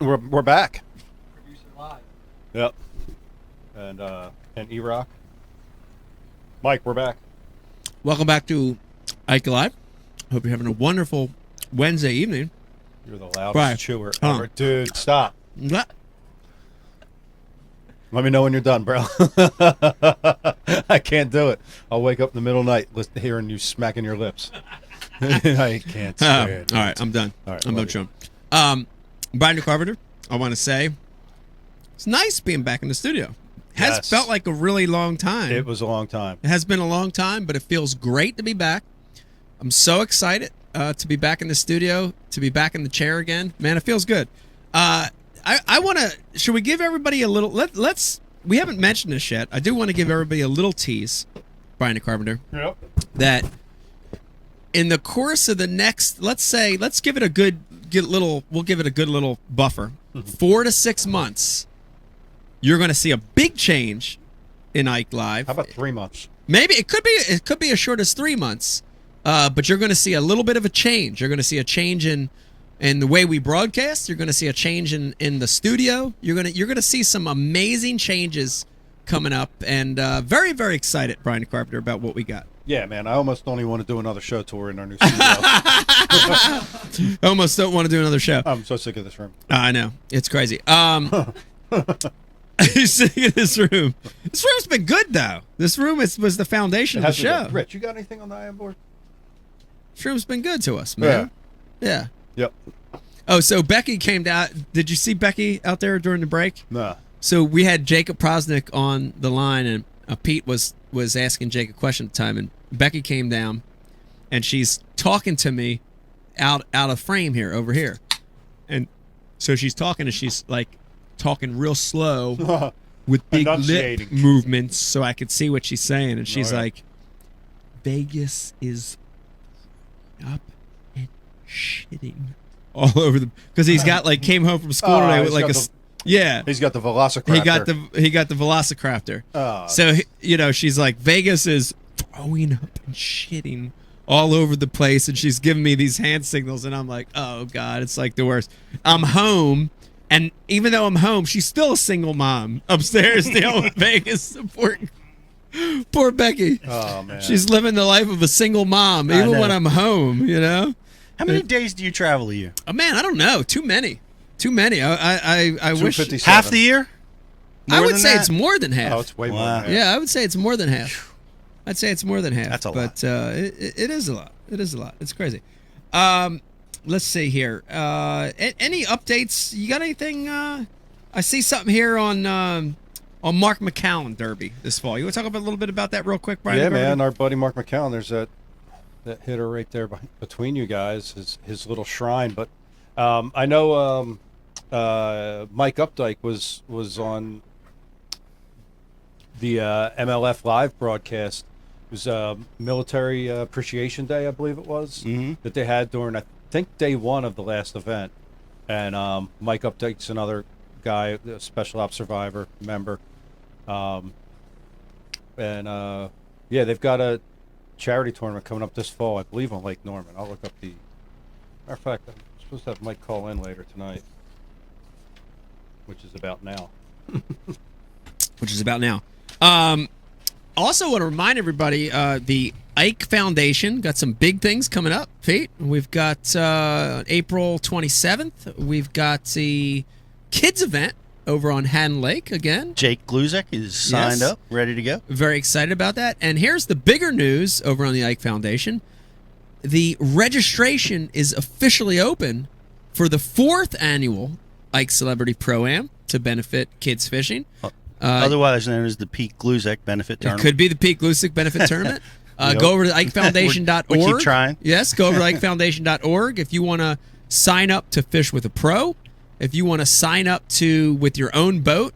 We're back. Producer live. Yep. And E-Rock. Mike, we're back. Welcome back to Ike Live. Hope you're having a wonderful Wednesday evening. You're the loudest Right. chewer Huh. ever. Dude, stop. What? Let me know when you're done, bro. I can't do it. I'll wake up in the middle of the night hearing you smacking your lips. I can't stand it. All right, I'm done. All right, I'm love done showing. Brian Carpenter, I want to say it's nice being back in the studio. Has Yes. felt like a really long time. It was a long time. It has been a long time, but it feels great to be back. I'm so excited to be back in the studio, to be back in the chair again. Man, it feels good. I want to. Should we give everybody a little? Let's. We haven't mentioned this yet. I do want to give everybody a little tease, Brian Carpenter. Yep. That in the course of the next, let's give it a good we'll give it a good little buffer. 4 to 6 months, you're going to see a big change in Ike Live. How about 3 months? Maybe it could be as short as 3 months, but you're going to see a little bit of a change. You're going to see a change in the way we broadcast. You're going to see a change in the studio. You're going to see some amazing changes coming up, and very, very excited, Brian Carpenter, about what we got. Yeah, man. I almost don't even want to do another show tour in our new studio. I almost don't want to do another show. I'm so sick of this room. I know. It's crazy. You're sitting in this room. This room's been good, though. This room was the foundation of the show. Rich, you got anything on the iron board? This room's been good to us, man. Yeah. Yep. Oh, so Becky came down. Did you see Becky out there during the break? Nah. So we had Jacob Prosnick on the line, and Pete was asking Jake a question at the time, and Becky came down, and she's talking to me out of frame here, over here. And so she's talking, and she's like talking real slow with big lip Enunciating. movements so I could see what she's saying. And she's Oh, yeah. like, Vegas is up and shitting all over the, because he's got like came home from school today with he's like got a the- yeah. He's got the Velociraptor. He got the Velociraptor. Oh. So she's like, Vegas is throwing up and shitting all over the place, and she's giving me these hand signals, and I'm like, oh god, it's like the worst. I'm home, and even though I'm home, she's still a single mom upstairs dealing with Vegas. Poor Becky. Oh man. She's living the life of a single mom, even know. when I'm home. You know. How many days do you travel a year? Oh man, I don't know. Too many. I wish. 257. Half the year? I More would than say that? it's more than half. Oh, it's way more. Wow. Than that. Yeah, I would say it's more than half. I'd say it's more than half. That's a lot. But it is a lot. It is a lot. It's crazy. Let's see here. Any updates? You got anything? I see something here on Mark McCallum Derby this fall. You want to talk a little bit about that real quick, Brian? Yeah, man. Our buddy Mark McCallum. There's that hitter right there between you guys. His little shrine. But I know Mike Updike was on the MLF Live broadcast. It was Military Appreciation Day, I believe it was, that they had during, I think, day one of the last event. And Mike Updike's another guy, a special ops survivor member. Yeah, they've got a charity tournament coming up this fall, I believe, on Lake Norman. I'll look up the... Matter of fact, I'm supposed to have Mike call in later tonight, which is about now. Also want to remind everybody, the Ike Foundation got some big things coming up, Pete. We've got April 27th. We've got the kids event over on Haddon Lake again. Jake Gluzek is signed up, ready to go. Very excited about that. And here's the bigger news over on the Ike Foundation. The registration is officially open for the 4th annual Ike Celebrity Pro-Am to benefit kids fishing. Otherwise known as the Pete Gluzek Benefit It Tournament. could be the Pete Glusick Benefit Tournament. Go over to IkeFoundation.org. We keep trying. Yes, go over to IkeFoundation.org if you want to sign up to fish with a pro, if you want to sign up with your own boat,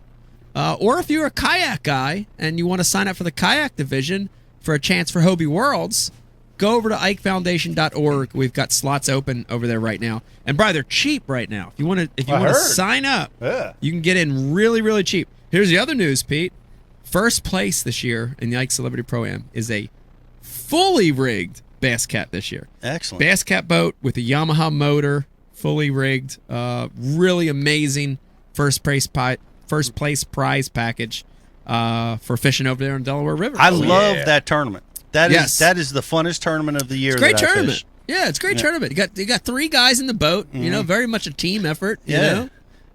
or if you're a kayak guy and you want to sign up for the kayak division for a chance for Hobie Worlds, go over to IkeFoundation.org. We've got slots open over there right now. And Brian, they're cheap right now. If you want to sign up, you can get in really, really cheap. Here's the other news, Pete. First place this year in the Ike Celebrity Pro-Am is a fully rigged Bass Cat this year. Excellent. Bass Cat boat with a Yamaha motor, fully rigged, really amazing first place prize package for fishing over there in Delaware River. I love that tournament. That Yes. is the funnest tournament of the year. Great that I tournament. fish. Yeah, it's a great tournament. You got 3 guys in the boat. You know, very much a team effort. You know?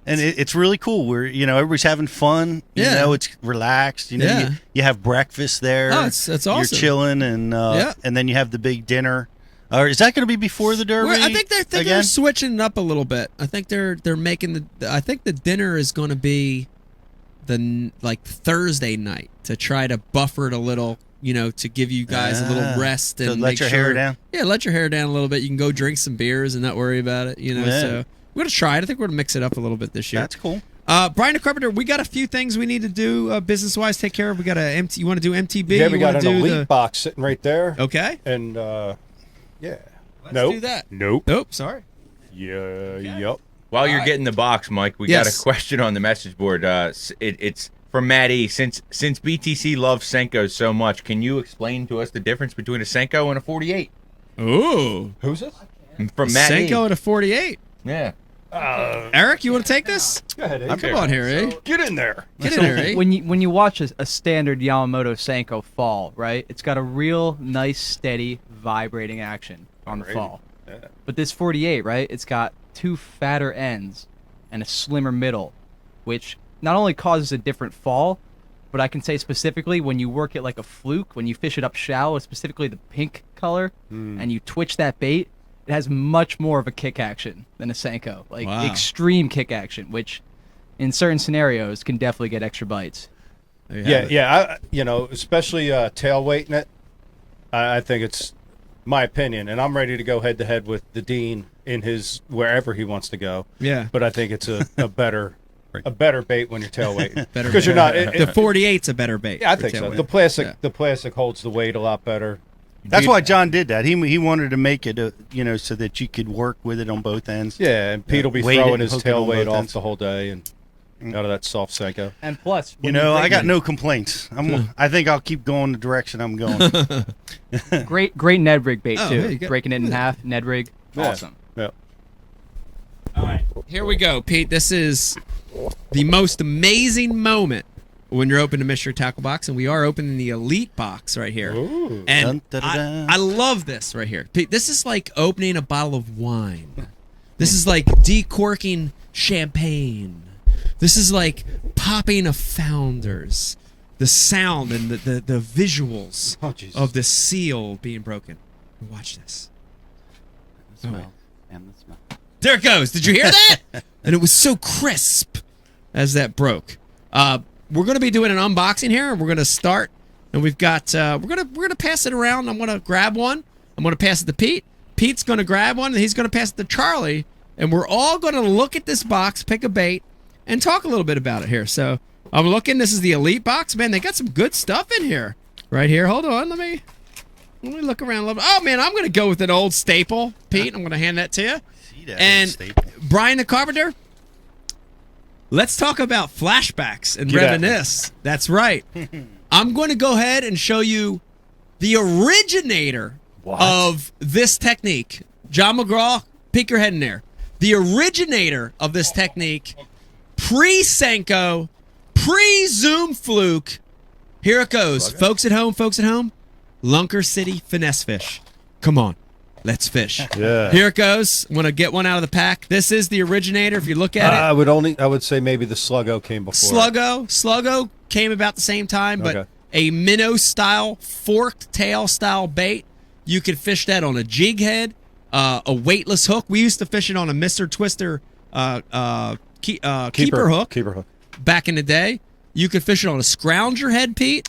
And it's really cool. We're everybody's having fun. You know, it's relaxed. You know, you have breakfast there. Oh, that's awesome. You're chilling, and then you have the big dinner. Or is that going to be before the Derby? I think they're switching it up a little bit. I think they're making I think the dinner is going to be the Thursday night to try to buffer it a little. You know, to give you guys a little rest and let your hair down. Yeah, let your hair down a little bit. You can go drink some beers and not worry about it. You know, so we're gonna try it. I think we're gonna mix it up a little bit this year. That's cool. Brian the Carpenter, we got a few things we need to do business wise. Take care of. We got a You want to do MTB? Yeah, we got an do elite box sitting right there. Okay. And Let's nope. do that. Nope. Nope. Sorry. Yeah. Yep. While you're getting the box, Mike, we got a question on the message board. It's from Matt E. Since BTC loves Senkos so much, can you explain to us the difference between a Senko and a 48? Ooh. Who's this? From Matt E. Senko at a 48. Yeah. Eric, you want to take this? Go ahead, Abe. Come on here, eh? Get in there. Get in there, eh? When you watch a standard Yamamoto Senko fall, right? It's got a real nice, steady, vibrating action on the fall. Yeah. But this 48, right? It's got 2 fatter ends and a slimmer middle, which not only causes a different fall, but I can say specifically when you work it like a fluke, when you fish it up shallow, specifically the pink color, and you twitch that bait, it has much more of a kick action than a Senko, like extreme kick action, which in certain scenarios can definitely get extra bites. Yeah. Especially tail weighting it. I think it's my opinion, and I'm ready to go head to head with the Dean in his wherever he wants to go. Yeah. But I think it's a better bait when you're tail weighting. Better Because you're not. the 48's a better bait. Yeah, I for think so. tailwind. The plastic holds the weight a lot better. That's why John did that. He wanted to make it, so that you could work with it on both ends. Yeah, and Pete will be Weight it throwing and his hook it tail on weight both off ends. the whole day and out of that soft Senko. And plus, I got no complaints. I think I'll keep going the direction I'm going. great Ned rig bait Oh, too. there you go. Breaking it in half, Ned rig, awesome. Yeah. All right, here we go, Pete. This is the most amazing moment when you're opening the mystery tackle box, and we are opening the elite box right here. Ooh. And Dun, da, da, da. I love this right here. Pete, this is like opening a bottle of wine. This is like decorking champagne. This is like popping a Founders. The sound and the visuals of the seal being broken. Watch this. The smell. And the smell. There it goes. Did you hear that? And it was so crisp as that broke. We're going to be doing an unboxing here. We're going to start, and we've got we're going to pass it around. I'm going to grab one. I'm going to pass it to Pete. Pete's going to grab one, and he's going to pass it to Charlie. And we're all going to look at this box, pick a bait, and talk a little bit about it here. So I'm looking. This is the elite box. Man, they got some good stuff in here. Right here. Hold on. Let me look around a little bit. Oh, man, I'm going to go with an old staple. Pete, I'm going to hand that to you. And Brian the Carpenter, let's talk about flashbacks and reminisce. That's right. I'm going to go ahead and show you the originator of this technique. John McGraw, peek your head in there. The originator of this technique, pre-Senko, pre-Zoom Fluke. Here it goes. Folks at home, Lunker City finesse fish. Come on. Let's fish. Yeah. Here it goes. I'm gonna get one out of the pack. This is the originator. If you look at it, I would say maybe the Sluggo came before. Sluggo came about the same time, but Okay. a minnow style, forked tail style bait. You could fish that on a jig head, a weightless hook. We used to fish it on a Mr. Twister keeper hook. Keeper hook. Back in the day. You could fish it on a scrounger head, Pete.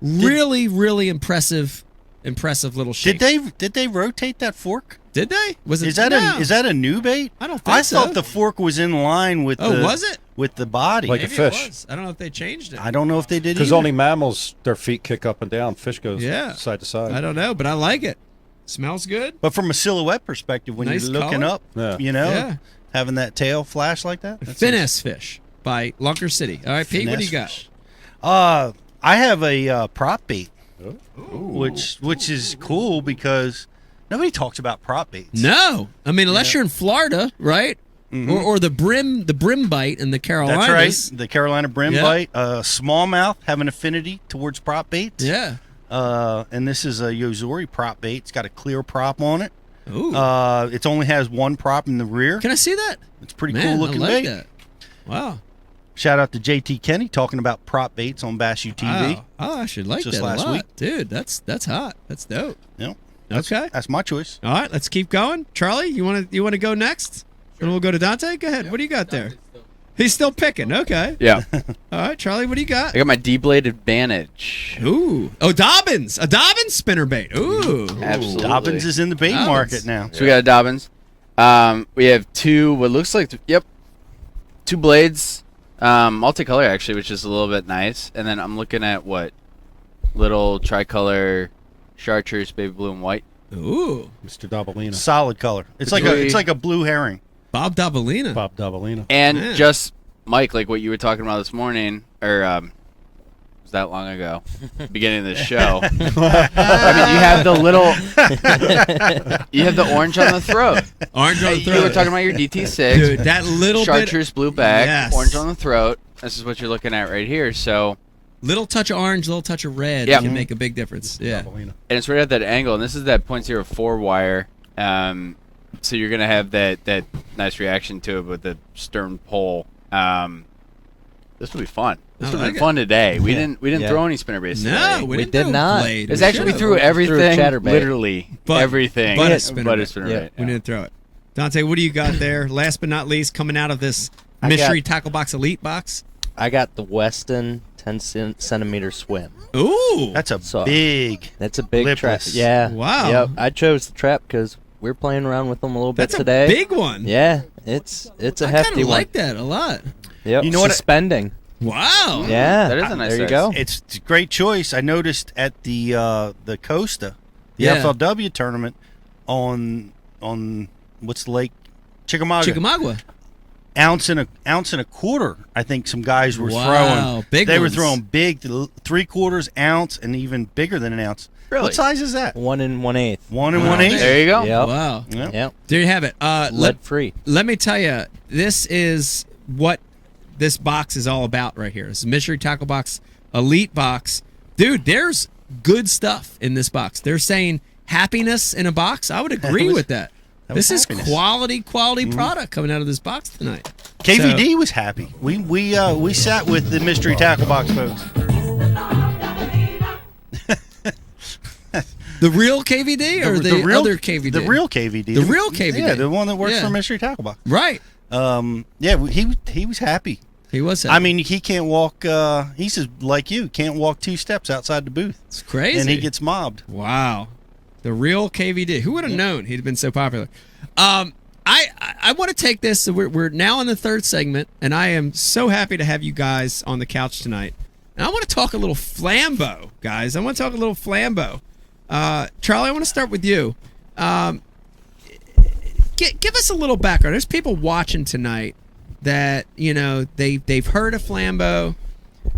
Really, really impressive little shape. Did they rotate that fork? Did they? Was it? Is that a new bait? I don't think I so. thought the fork was in line with was it? with the body. Like a Maybe fish. It was. I don't know if they changed it. I don't know if they did Because either. only mammals, their feet kick up and down. Fish goes side to side. I don't know, but I like it. Smells good. But from a silhouette perspective, when Nice you're looking color. up, Yeah. Yeah. having that tail flash like that. That's Finesse Fish by Lunker City. All right, Pete, what do you got? Finesse fish. I have a prop bait, which is cool because Nobody talks about prop baits. No, I mean unless you're in Florida, right? Mm-hmm. Or the brim bite in the Carolinas. That's right. The Carolina brim bite. Smallmouth have an affinity towards prop baits. Yeah. And this is a Yozori prop bait. It's got a clear prop on it. Ooh. It only has one prop in the rear. Can I see that? It's pretty Man, cool looking I like bait. that. Wow. Shout out to JT Kenny talking about prop baits on Bass UTV. Wow. Oh, I should like Just that last a lot. week. Dude, that's hot. That's dope. Yep. Okay. That's my choice. All right, let's keep going. Charlie, you want to go next? And we'll go to Dante. Go ahead. What do you got there? He's still picking. Okay. Yeah. All right, Charlie, what do you got? I got my D-blade Advantage. Ooh. Oh, Dobbins. A Dobbins spinnerbait. Ooh. Absolutely. Dobbins is in the bait Dobbins. market now. So we got a Dobbins. We have two, what looks like, two blades. Multicolor, actually, which is a little bit nice. And then I'm looking at little tricolor chartreuse, baby blue and white. Ooh. Mr. Dabalina. Solid color. It's like a blue herring. Bob Dabalina. Bob Dabalina. And Man. just, Mike, like what you were talking about this morning, or was that long ago? Beginning of the show. I mean, you have the you have the orange on the throat. Orange on the throat. You were talking about your DT6. Dude, that little chartreuse blue back, Yes. orange on the throat. This is what you're looking at right here. So, little touch of orange, little touch of red Yeah. can make a big difference. Yeah. Dabalina. and it's right at that angle, and this is that .04 wire. So you're gonna have that nice reaction to it with the stern pole. This will be fun. This I will like be it. fun today. We didn't Yeah. throw any spinnerbaits No, today. we didn't did do not. blade. It's actually we should've. threw everything, chatterbait. literally But- everything, but a but a spinnerbait. spinnerbait. We didn't throw it. Dante, what do you got there? Last but not least, coming out of this I mystery tackle box elite box. I got the Weston 10-centimeter swim. Ooh. That's a So- big. That's a big trap. Lipless. Yeah. Wow. Yep. I chose the trap because we're playing around with them a little bit That's today. a big one. Yeah, it's a I hefty kind of one. like that a lot. Yep. You know what- Suspending. Wow. Yeah. That is a nice There you size. go. It's a great choice. I noticed at the Costa, the Yeah. FLW tournament on what's the lake, Chickamauga. Chickamauga. Ounce and a quarter. I think some guys were Wow, throwing. big They were ones. throwing big, 3/4 ounce, and even bigger than an ounce. Really? What size is that? 1 1/8. 1 and Wow. 1/8. There you go. Yep. Wow. Yeah. Yep. There you have it. Lead free. Let me tell you, this is what this box is all about right here. This is Mystery Tackle Box Elite Box. Dude, there's good stuff in this box. They're saying happiness in a box. I would agree with that. was This is happiness. quality product coming out of this box tonight. KVD was happy. We sat with the Mystery Tackle Box folks. The real KVD or the real, other KVD? The real KVD. The real KVD. Yeah, the one that works Yeah. for Mystery Tackle Box. Right. Yeah, he was happy. He was. I mean, he can't walk. He's just like you. Can't walk 2 steps outside the booth, it's crazy. and he gets mobbed. Wow. The real KVD. Who would have known he'd been so popular? I want to take this. So we're now in the third segment, and I am so happy to have you guys on the couch tonight. And I want to talk a little Flambeau, guys. I want to talk a little Flambeau. Charlie, I want to start with you. Give us a little background. There's people watching tonight that they've heard of Flambeau,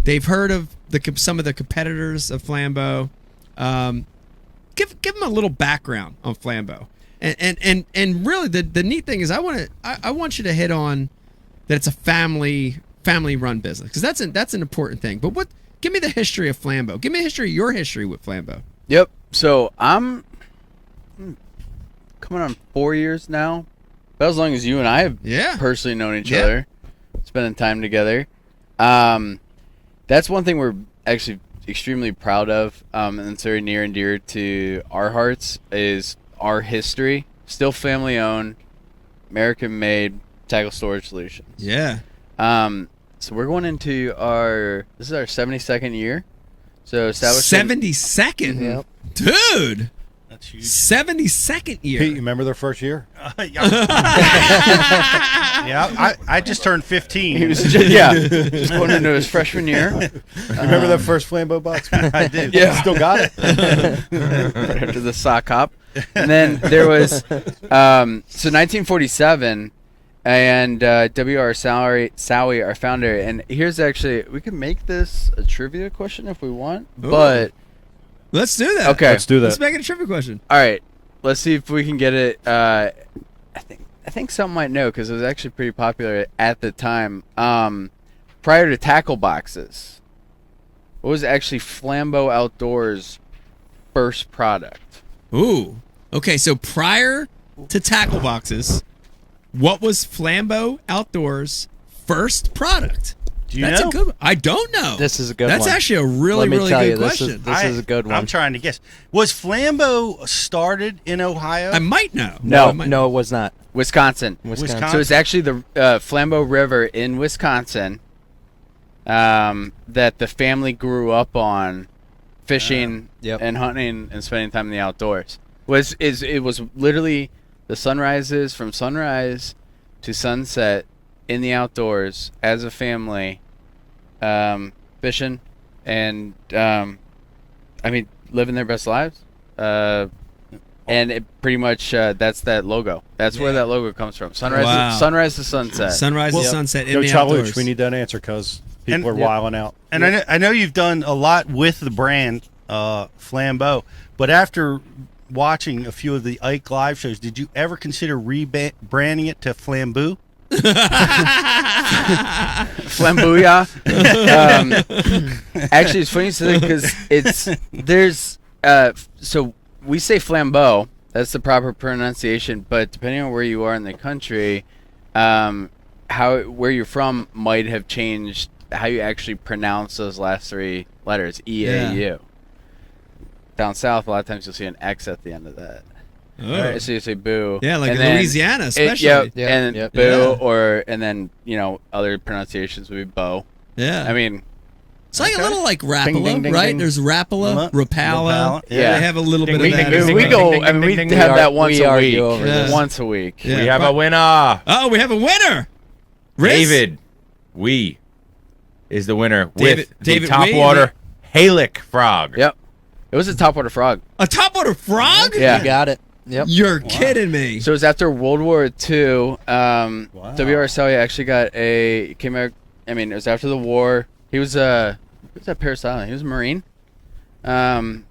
they've heard of some of the competitors of Flambeau. Give them a little background on Flambeau, and really the neat thing is I want you to hit on that it's a family run business, because that's an important thing. But give me the history of Flambeau. Give me your history with Flambeau. Yep. So I'm coming on 4 years now. About as long as you and I have personally known each other, spending time together. That's one thing we're actually extremely proud of, and it's very near and dear to our hearts, is our history. Still family owned, American made tackle storage solutions. Yeah. So we're going into this is our 72nd year. So established 72nd, Yep. dude. That's huge. 72nd year. Pete, you remember their first year? Yeah, I just turned 15. He was just going into his freshman year. Remember that first Flambeau box? I do. Yeah. Still got it? Right after the sock hop. And then there was, so 1947, and W.R. Sowie, our founder, and here's actually, we can make this a trivia question if we want, but, Let's do that. okay. Let's do Let's that. make it a trivia question. All right. let's see if we can get it. I think some might know because it was actually pretty popular at the time. Prior to tackle boxes, what was actually Flambeau Outdoors' first product? Ooh. Okay, so prior to tackle boxes, what was Flambeau Outdoors' first product? Do you That's know? a good one. I don't know. This is a good That's one. actually a really, really good question. This is a good one. I'm trying to guess. Was Flambeau started in Ohio? I might know. No. I might No, it was not. Wisconsin. Wisconsin. So it's actually the Flambeau River in Wisconsin that the family grew up on, fishing and hunting and spending time in the outdoors. It was literally the sunrises from sunrise to sunset in the outdoors as a family, fishing and living their best lives. And it pretty much that's that logo. That's where that logo comes from. Sunrise to sunset. Sunrise to sunset in Go the Charlie, outdoors. we need that answer because people are wilding out. And I know you've done a lot with the brand Flambeau, but after watching a few of the Ike Live shows, did you ever consider rebranding it to Flambeau? Flamboyant. Actually, it's funny you say that because so we say Flambeau. That's the proper pronunciation. But depending on where you are in the country, where you're from might have changed how you actually pronounce those last three letters. EAU. Yeah. Down south, a lot of times you'll see an X at the end of that. Oh. Right, so you say boo. Yeah, like and in then Louisiana, especially. Boo, and then other pronunciations would be bow. Yeah. I mean, it's like a little like Rapala, Ding, ding, ding, right? ding. There's Rapala, Rapala. Yeah. They have a little Ding, bit of ding, that. ding, as ding, well. we go. ding, I mean, ding, we ding, have ding. that once we a argue week. over this. Once a week. Yeah. We have a winner. Oh, we have a winner. Riz? David Wee is the winner David with the Wee, topwater Halic frog. Yep. It was a topwater frog. A topwater frog? Yeah. You got it. Yep. You're kidding me. So it was after World War II. W.R. Sallia actually came out. I mean, it was after the war. He was at Paris Island. He was a Marine. And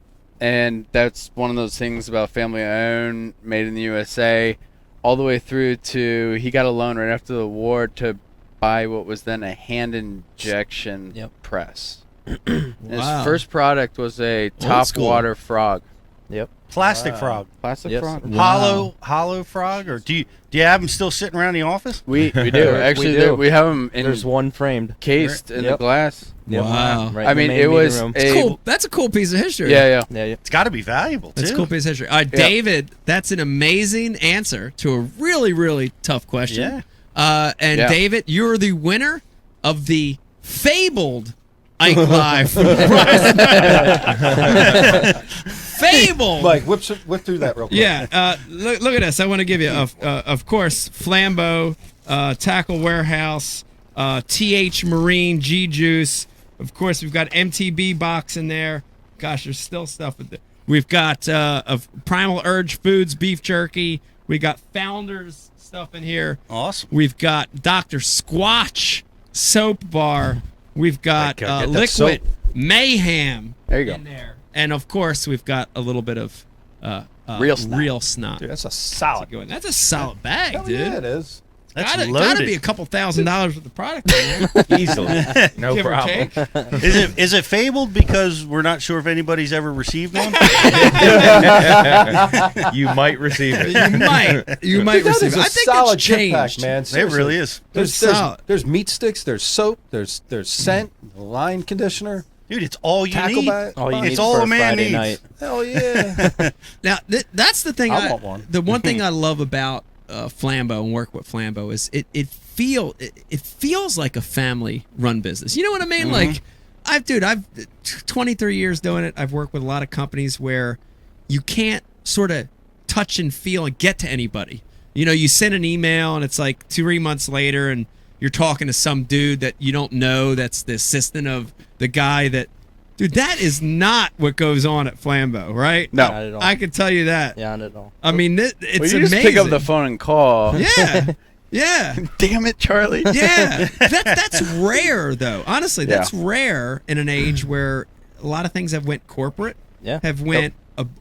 that's one of those things about family owned, made in the USA, all the way through to he got a loan right after the war to buy what was then a hand injection press. And his first product was a topwater frog. Yep. Plastic frog. Plastic Yes. frog. Hollow frog, or do you have them still sitting around the office? We do. Actually, do. we have them There's one framed. cased in the glass. Wow. Right I in the mean, main it was meeting room. It's cool. That's a cool piece of history. Yeah. Yeah. It's got to be valuable too. That's a cool piece of history. David, that's an amazing answer to a really, really tough question. Yeah. David, you're the winner of the fabled Ike Live. Fabled. Mike, whip through that real quick. Yeah, look at this. I want to give you, of course, Flambeau, Tackle Warehouse, TH Marine, G Juice. Of course, we've got MTB box in there. Gosh, there's still stuff with it. We've got of Primal Urge Foods beef jerky. We got Founders stuff in here. Awesome. We've got Dr. Squatch soap bar. We've got Get that Liquid soap. Mayhem There you go. in there. And of course, we've got a little bit of Real snot. Real snot. Dude, that's a solid. That's a solid bag, Hell dude. yeah, it is. That's gotta loaded. be a couple $1,000 worth of product in there. Easily. No Give or problem. take. Is it fabled because we're not sure if anybody's ever received one? You might receive it. You might That receive is it. a I think solid it's chip changed. pack, man. It Seriously. really is. It's solid. There's meat sticks. There's soap. There's scent, line conditioner. Dude, it's all you Tackle need. bag. All you It's need all for a man Friday needs. night. Hell yeah. Now that's the thing. I want one. The one thing I love about Flambeau and work with Flambeau is it feels like a family run business. You know what I mean? Like I've 23 years doing it. I've worked with a lot of companies where you can't sort of touch and feel and get to anybody. You know, you send an email and it's like 3 months later and you're talking to some dude that you don't know that's the assistant of the guy that... Dude, that is not what goes on at Flambeau, right? No. Not at all. I can tell you that. Yeah, not at all. I mean, it's Well, you amazing. just pick up the phone and call. Yeah. Yeah. Damn it, Charlie. Yeah. That's rare, though. Honestly, that's rare in an age where a lot of things have went corporate, Yeah. have went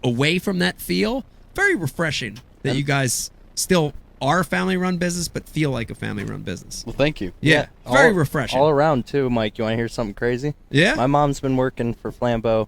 away from that feel. very refreshing that you guys still are a family-run business, but feel like a family-run business. Well, thank you. Yeah, very refreshing. All around, too, Mike. You want to hear something crazy? Yeah? My mom's been working for Flambeau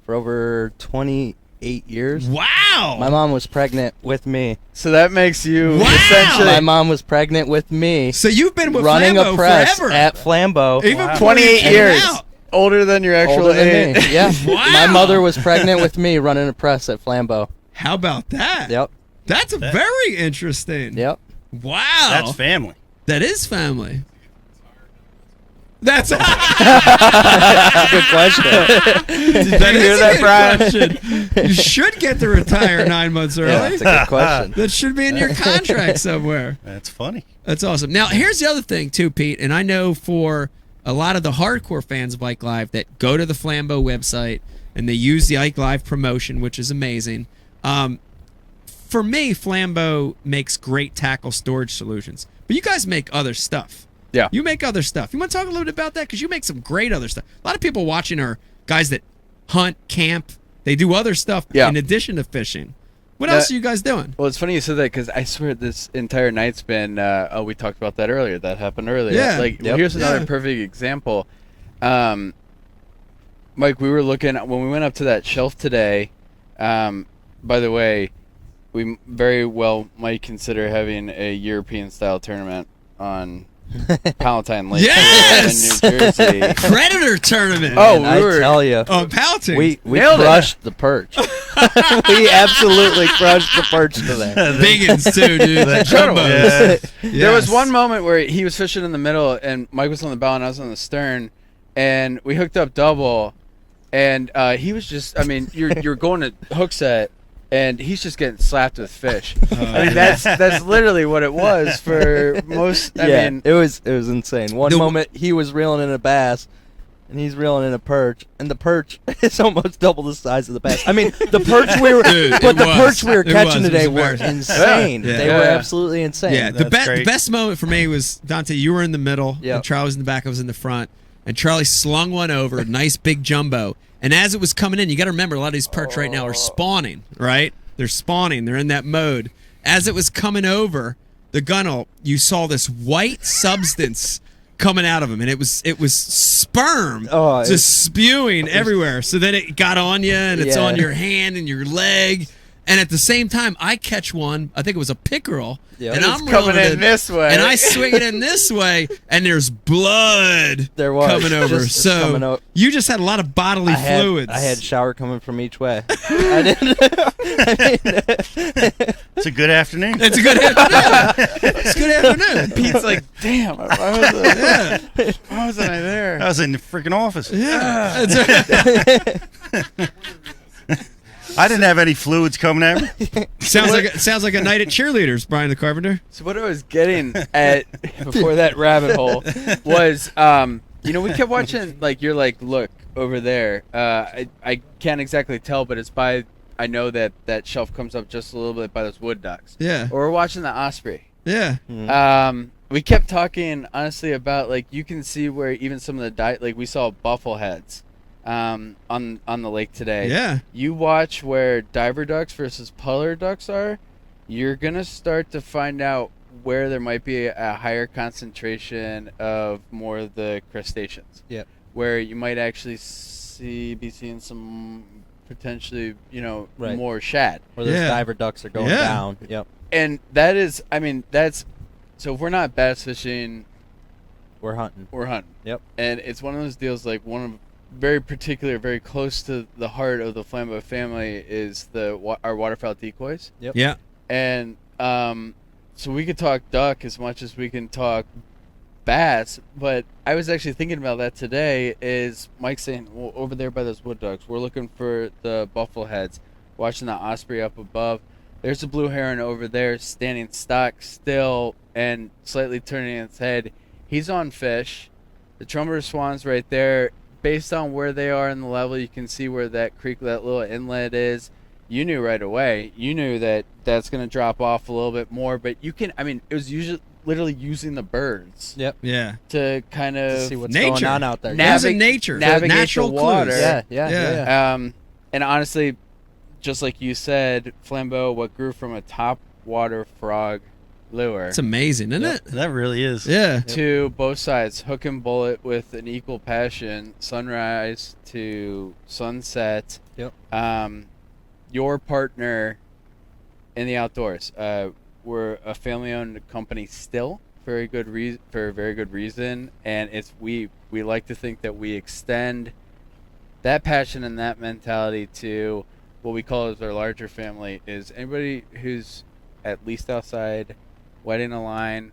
for over 28 years. Wow! My mom was pregnant with me. So that makes you Wow! essentially My mom was pregnant with me. So you've been with running Flambeau a press forever. at Flambeau. Even before 28 you came years. out. Older than your actual Older than age. me. Yeah. Wow. My mother was pregnant with me running a press at Flambeau. How about that? Yep. That's very interesting. Yep. Wow. That's family. That is family. That's Good question. That hear is that, a good Brian? question. You should get to retire 9 months early. That's a good question. That should be in your contract somewhere. That's funny. That's awesome. Now, here's the other thing, too, Pete, and I know for a lot of the hardcore fans of Ike Live that go to the Flambeau website and they use the Ike Live promotion, which is amazing. For me, Flambeau makes great tackle storage solutions, but you guys make other stuff. Yeah. You make other stuff. You want to talk a little bit about that? Because you make some great other stuff. A lot of people watching are guys that hunt, camp. They do other stuff in addition to fishing. What else are you guys doing? Well, it's funny you said that because I swear this entire night's been. We talked about that earlier. That happened earlier. Yeah. Like, here's another perfect example. Mike, we were looking when we went up to that shelf today. By the way, we very well might consider having a European style tournament on Palatine Lake Yes! in New Jersey. Predator tournament. Oh, And I tell you, Oh, Palatine. we Nailed it. crushed the perch. We absolutely crushed the perch today. Biggins, too, dude. The jumbos. Yeah. There was Yes. one moment where he was fishing in the middle, and Mike was on the bow, and I was on the stern, and we hooked up double, and he was just, I mean, you're going to hook set, and he's just getting slapped with fish. I mean, that's literally what it was for most. I mean, it was insane. One moment he was reeling in a bass, and he's reeling in a perch, and the perch is almost double the size of the bass. I mean, the perch we were, Dude, but it the was. perch we were It catching was. It today was were embarrassing. insane. Yeah. They Yeah. were absolutely insane. Yeah, the That's great. best moment for me was, Dante, you were in the middle, Yep. and Charlie was in the back, I was in the front, and Charlie slung one over, a nice big jumbo, and as it was coming in, you got to remember, a lot of these perch right now are spawning, right? They're spawning, they're in that mode. As it was coming over the gunnel, you saw this white substance coming out of him, and it was sperm just spewing everywhere. So then it got on you, and it's on your hand and your leg. And at the same time, I catch one. I think it was a pickerel, Yep. and it's I'm coming reeling in this way, and I swing it in this way, and there's blood There was. coming over. Just So coming out. you just had a lot of bodily fluids. I had shower coming from each way. I didn't. It's a good afternoon. It's a good afternoon. It's a good afternoon. Pete's like, damn, why wasn't I there? I was in the freaking office. Yeah. I didn't have any fluids coming at me. Sounds like a night at cheerleaders, Brian the Carpenter. So what I was getting at before that rabbit hole was, we kept watching, like, you're like, look, over there. I can't exactly tell, but it's by, I know that shelf comes up just a little bit by those wood ducks. Yeah. Or we're watching the osprey. Yeah. We kept talking, honestly, about, like, you can see where even some of the, like, we saw buffleheads on the lake today. Yeah. You watch where diver ducks versus puller ducks are, you're going to start to find out where there might be a higher concentration of more of the crustaceans. Yep. Where you might actually be seeing some potentially, Right. more shad. Where those diver ducks are going down. Yep. And that is, so if we're not bass fishing, We're hunting. we're hunting. Yep. And it's one of those deals, like, one of very particular, very close to the heart of the Flambeau family is our waterfowl decoys. Yep. Yeah. And so we could talk duck as much as we can talk bass, but I was actually thinking about that today. Is Mike saying, well, over there by those wood ducks, we're looking for the buffleheads, watching the osprey up above. There's a blue heron over there standing stock still and slightly turning its head. He's on fish. The trumpeter swan's right there. Based on where they are in the level, you can see where that creek, that little inlet is. You knew right away. You knew that that's going to drop off a little bit more, but it was usually literally using the birds. Yep. Yeah. To kind of To see what's nature. going on out there. It was in nature. navigate Natural the water. clues. Yeah. And honestly, just like you said, Flambeau, what grew from a top water frog lure. It's amazing, isn't it? That really is. Yeah. To both sides, hook and bullet with an equal passion, sunrise to sunset. Yep. Your partner in the outdoors. We're a family-owned company still, for a very good reason, and we like to think that we extend that passion and that mentality to what we call as our larger family. Is anybody who's at least outside, wetting a line,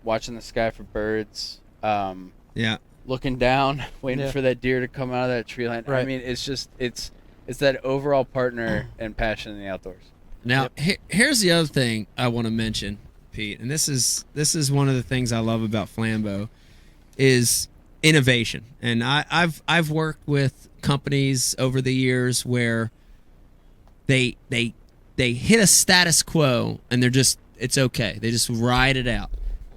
watching the sky for birds, looking down, waiting for that deer to come out of that tree line. Right. I mean, it's just it's that overall partner and passion in the outdoors. Now, here's the other thing I want to mention, Pete, and this is one of the things I love about Flambeau, is innovation. And I've worked with companies over the years where they hit a status quo and it's okay. They just ride it out.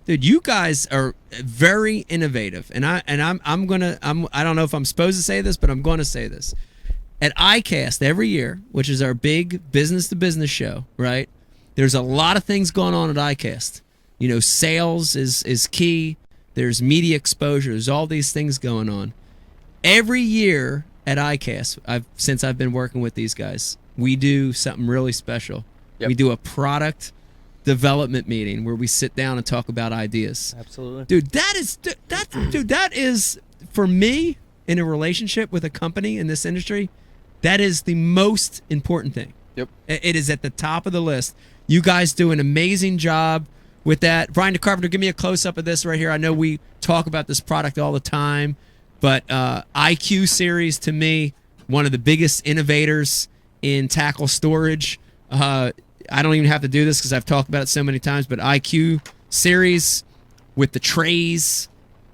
Dude, you guys are very innovative, and I don't know if I'm supposed to say this, but I'm going to say this. At ICAST every year, which is our big business-to-business show, right? There's a lot of things going on at ICAST. You know, sales is key. There's media exposure. There's all these things going on. Every year at ICAST, since I've been working with these guys, we do something really special. Yep. We do a product development meeting where we sit down and talk about ideas. Absolutely. Dude, that is for me in a relationship with a company in this industry, that is the most important thing. Yep. It is at the top of the list. You guys do an amazing job with that. Brian DeCarpenter, give me a close-up of this right here. I know we talk about this product all the time, but IQ series, to me, one of the biggest innovators in tackle storage. I don't even have to do this because I've talked about it so many times, but IQ series with the trays,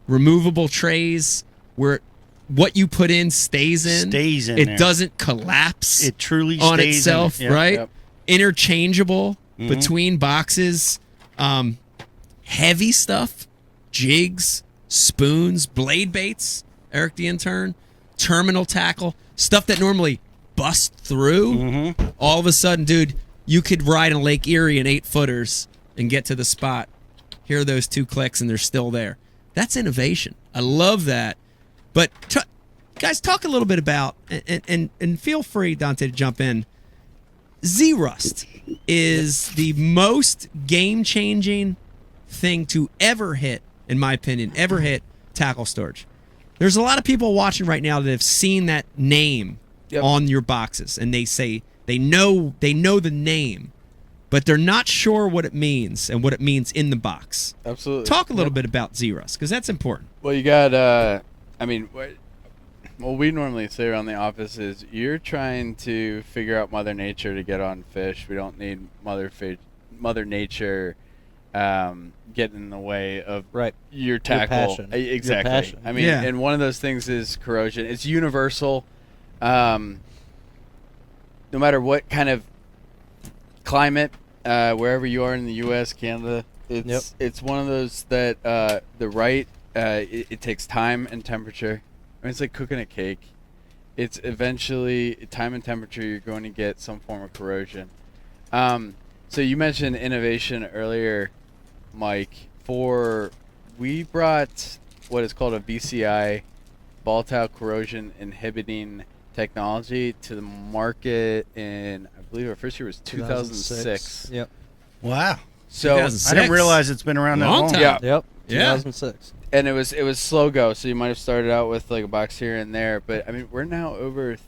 removable trays, where what you put in stays in. It there. Doesn't collapse. It truly on stays itself, in it. Yep. right? Yep. Interchangeable between boxes. Heavy stuff, jigs, spoons, blade baits, Eric the intern, terminal tackle, stuff that normally busts through. All of a sudden, dude, you could ride in Lake Erie in 8-footers and get to the spot. Hear those 2 clicks and they're still there. That's innovation. I love that. But guys, talk a little bit about, and feel free, Dante, to jump in. Z-Rust is the most game-changing thing to ever hit, in my opinion, tackle storage. There's a lot of people watching right now that have seen that name on your boxes, and they say they know the name, but they're not sure what it means and what it means in the box. Absolutely. Talk a little bit about Z-Rust, because that's important. Well, you got, what we normally say around the office is you're trying to figure out Mother Nature to get on fish. We don't need Mother Nature getting in the way of your tackle. Your passion. Exactly. Your passion. I mean, and one of those things is corrosion. It's universal. No matter what kind of climate, wherever you are in the U.S., Canada, it's one of those that it takes time and temperature. I mean, it's like cooking a cake. It's eventually time and temperature. You're going to get some form of corrosion. So you mentioned innovation earlier, Mike. We brought what is called a VCI, ball tail corrosion inhibiting technology, to the market in, I believe our first year was 2006. Yep. Wow. So 2006. I didn't realize it's been around that Long long. time. Yeah. Yep. Yeah. 2006. And it was slow go, so you might have started out with like a box here and there, but I mean we're now over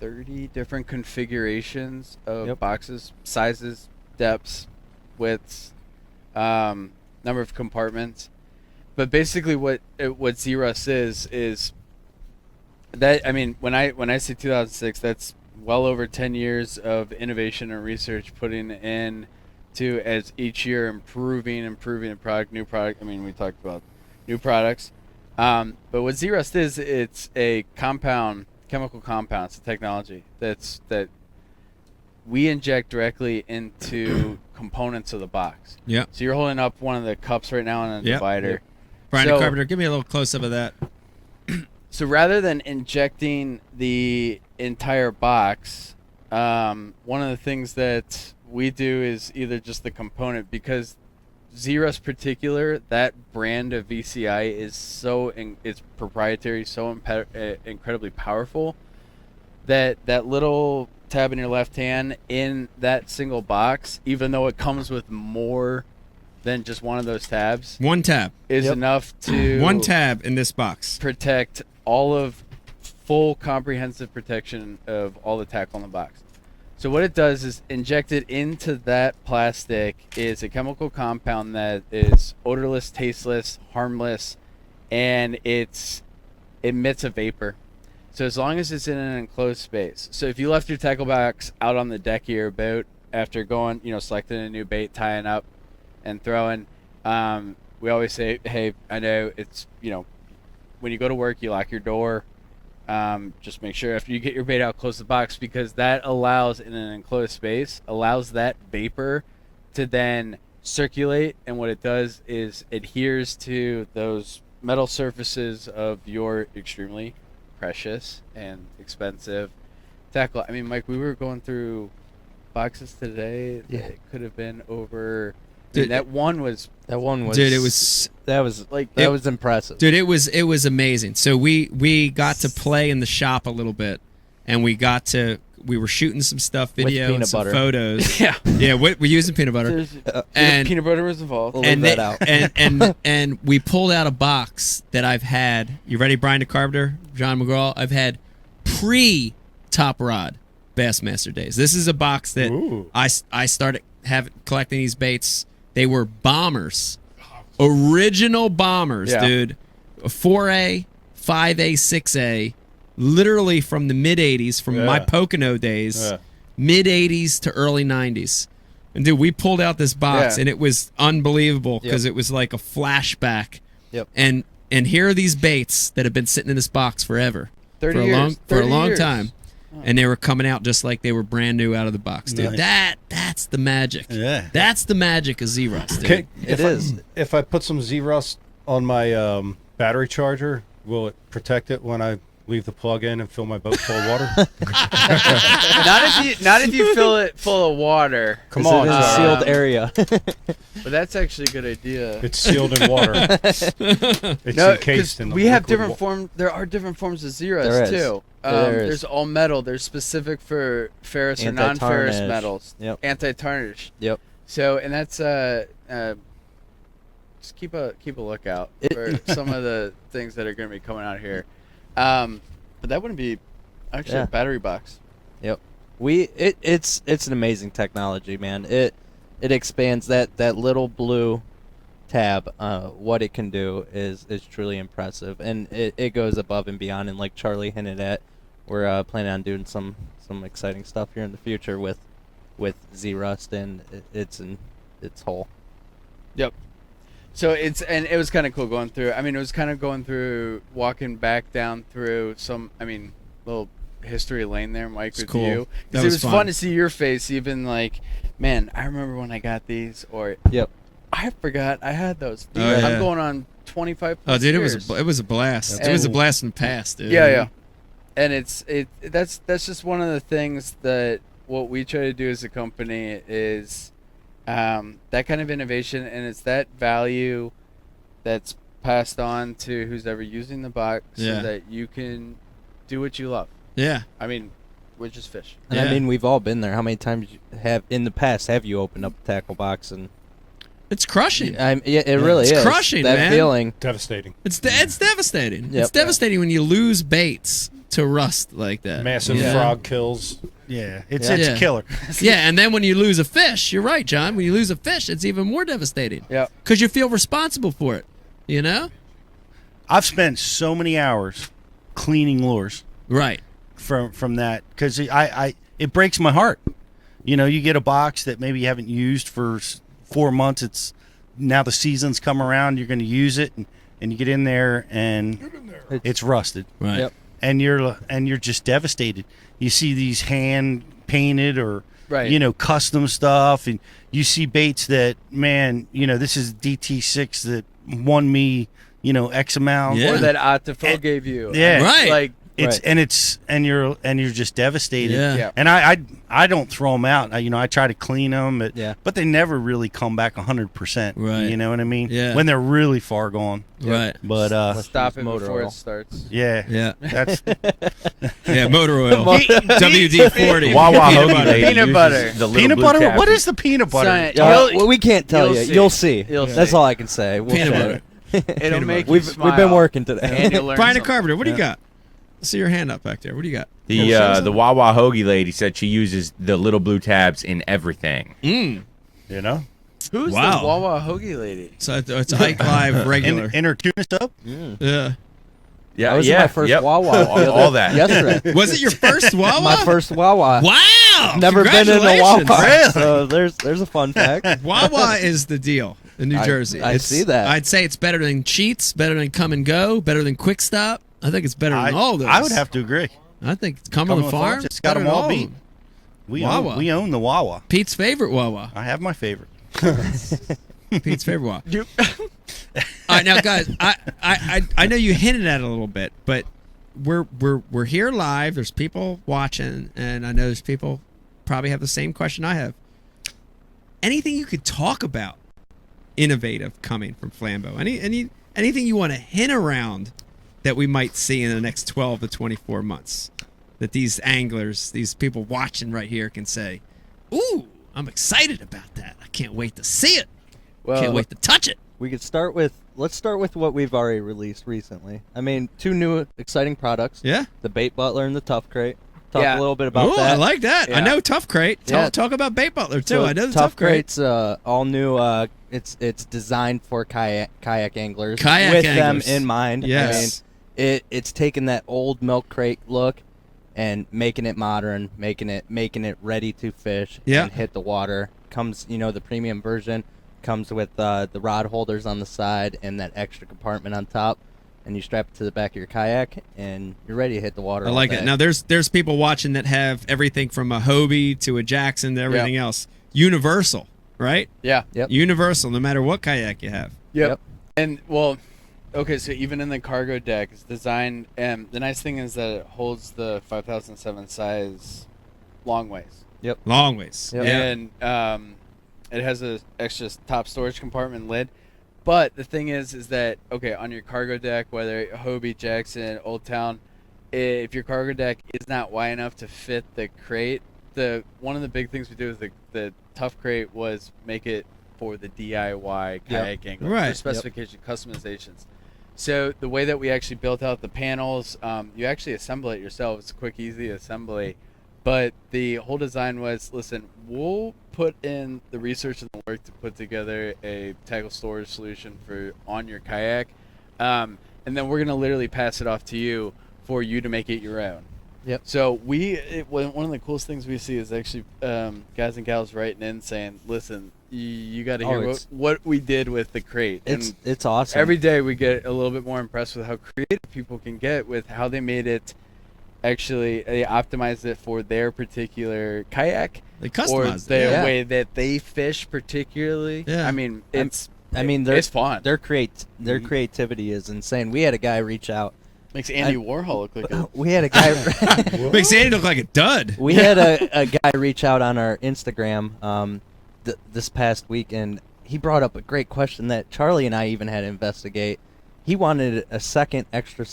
30 different configurations of boxes, sizes, depths, widths, number of compartments. But basically what Z-Rust is that, I mean, when I say 2006, that's well over 10 years of innovation and research putting in to, as each year improving the product, new product. I mean, we talked about new products. But what Z-Rust is, it's a chemical compound. It's a technology that we inject directly into components of the box. Yeah. So you're holding up one of the cups right now on a divider. Yep. Brian Carpenter, give me a little close-up of that. So rather than injecting the entire box one of the things that we do is either just the component, because Z-Rust particular, that brand of VCI is it's proprietary, so incredibly powerful that little tab in your left hand in that single box, even though it comes with more than just one of those tabs, one tab is enough to one tab in this box protect all of full comprehensive protection of all the tackle in the box. So what it does is injected into that plastic is a chemical compound that is odorless, tasteless, harmless, and it emits a vapor. So as long as it's in an enclosed space. So if you left your tackle box out on the deck of your boat after going, selecting a new bait, tying up, and throwing, we always say, hey, I know it's, when you go to work, you lock your door. Just make sure after you get your bait out, close the box, because that allows, in an enclosed space, allows that vapor to then circulate, and what it does is adheres to those metal surfaces of your extremely precious and expensive tackle. I mean, Mike, we were going through boxes today that could have been over. Dude, that one was dude, that was impressive. Dude, it was amazing. So we got to play in the shop a little bit, and we were shooting some stuff, video and some photos. Yeah, we're using peanut butter. And peanut butter was involved. We'll leave that out. And we pulled out a box that I've had. You ready, Brian DeCarpenter, John McGraw? I've had pre-Top Rod Bassmaster days. This is a box that I started collecting these baits. They were bombers, original bombers, dude. 4A, 5A, 6A, literally from the mid 80s, from my Pocono days, mid 80s to early 90s. And dude, we pulled out this box, and it was unbelievable because it was like a flashback. Yep. And here are these baits that have been sitting in this box forever, 30 years, for a long years. time. And they were coming out just like they were brand new out of the box, dude. Nice. That's the magic. Yeah. That's the magic of Z-Rust, dude. Okay, It is. If I put some Z-Rust on my battery charger, will it protect it when I leave the plug in and fill my boat full of water? Not if you fill it full of water. Come on, It's a sealed area. But that's actually a good idea. It's sealed in water. It's encased in the we have liquid different forms. There are different forms of Z-Rust There is. too. There's all metal. There's specific for ferrous or non-ferrous Anti-tarnish. metals. Yep. Anti-tarnish. Yep. So, and that's just keep a lookout for some of the things that are going to be coming out here. But that wouldn't be actually a battery box. Yep. It's an amazing technology, man. It expands that little blue tab. What it can do is truly impressive, and it goes above and beyond. And like Charlie hinted at, we're planning on doing some exciting stuff here in the future with Z-Rust and its whole. Yep. So it was kind of cool going through. I mean, it was kind of going through, walking back down through some, little history lane there, Mike, with cool. you. That It was was fun. fun to see your face, even like, man, I remember when I got these, or Yep. I forgot I had those. Dude, Oh, yeah. I'm going on 25 Oh, plus dude, years. it was a blast. And- It was a blast in the past, dude. Yeah. And that's just one of the things that what we try to do as a company is that kind of innovation, and it's that value that's passed on to who's ever using the box Yeah. so that you can do what you love. Yeah. Which is fish. And Yeah. we've all been there. How many times have you opened up a tackle box and It's crushing. it really It's is crushing, that man. feeling. Devastating. It's devastating. Yep. It's devastating when you lose baits to rust like that. Massive Yeah. frog kills. Yeah, it's Yeah. a killer. Yeah, and then when you lose a fish, you're right, John. When you lose a fish, it's even more devastating. Yeah. Because you feel responsible for it. You know? I've spent so many hours cleaning lures Right. from that because it breaks my heart. You get a box that maybe you haven't used for 4 months. It's now the season's come around. You're going to use it, and you get in there and it's rusted. Right. Yep. And you're just devastated. You see these hand painted or Right. custom stuff, and you see baits that, man, this is DT6 that won me, X amount. Yeah. Or that Atafo gave you. Yeah. Right. Like, and you're just devastated. Yeah. And I don't throw them out. I try to clean them, but they never really come back 100%. Right. You know what I mean? Yeah. when they're really far gone. Right. But Stop it motor before oil. it starts. Yeah. that's Yeah, motor oil. WD-40. Wawa Peanut hoagie butter. lady Peanut uses butter. the little peanut blue butter. tabs. What is the peanut butter? Son, Well, we can't tell you'll you. see. You'll see. You'll That's see. all I can say. We'll Peanut share butter. it. It'll make you We've smile. been working today. And you'll learn Brian something. Carpenter, what do you got? I see your hand up back there. What do you got? The Wawa hoagie lady said she uses the little blue tabs in everything. Mm. You know, Who's Wow. the Wawa hoagie lady? So it's Ike Live regular. in her tuna sub. Yeah. Yeah, That was my first Wawa. all that. Yesterday. Was it your first Wawa? My first Wawa. Wow. Never been in a Wawa. Congratulations. So there's a fun fact. Wawa is the deal in New Jersey. I see that. I'd say it's better than Cheats, better than Come and Go, better than Quick Stop. I think it's better than all those. I would have to agree. I think it's Cumberland Farms. It's got better them than all beat. them. We own the Wawa. Pete's favorite Wawa. I have my favorite. Pete's favorite Wawa. All right, now guys, I know you hinted at it a little bit, but we're here live. There's people watching, and I know there's people probably have the same question I have. Anything you could talk about innovative coming from Flambeau? Anything you want to hint around that we might see in the next 12 to 24 months that these anglers, these people watching right here can say, ooh, I'm excited about that. I can't wait to see it. Can't wait to touch it. We could let's start with what we've already released recently. I mean, 2 new exciting products. Yeah. The Bait Butler and the Tough Crate. Talk Yeah. a little bit about Ooh, that. I like that. I Yeah. know Tough Crate. Yeah. Talk about Bait Butler too. So I know the Tough Crate. Crate's all new. It's designed for kayak anglers Kayak with anglers. them in mind. Yes. I mean, it's taking that old milk crate look and making it modern, making it ready to fish Yeah. and hit the water. Comes, the premium version comes with the rod holders on the side and that extra compartment on top, and you strap it to the back of your kayak and you're ready to hit the water. I all like day. it. Now there's people watching that have everything from a Hobie to a Jackson to everything else. Universal, right? Yeah. Yep. Universal, no matter what kayak you have. Yep. And okay, so even in the cargo deck, it's designed. And the nice thing is that it holds the 5007 size long ways. Long ways. Yep. Yeah. And it has a extra top storage compartment lid. But the thing is that okay, on your cargo deck, whether Hobie, Jackson, Old Town, if your cargo deck is not wide enough to fit the crate, one of the big things we did with the Tough Crate was make it for the DIY kayak angler Right. for specification customizations. So the way that we actually built out the panels, you actually assemble it yourself. It's a quick, easy assembly. But the whole design was, listen, we'll put in the research and the work to put together a tackle storage solution for on your kayak, and then we're gonna literally pass it off to you for you to make it your own. Yep. So one of the coolest things we see is actually guys and gals writing in saying, listen, you got to hear what we did with the crate. It's awesome. Every day we get a little bit more impressed with how creative people can get with how they made it. Actually, they optimized it for their particular kayak. They or customized the it. way that they fish particularly. Yeah. I mean, it's fun. Their creativity is insane. We had a guy reach out. Makes Andy Warhol look like a... We had a guy. Makes Andy look like a dud. We had a guy reach out on our Instagram this past week, and he brought up a great question that Charlie and I even had to investigate. He wanted a second extra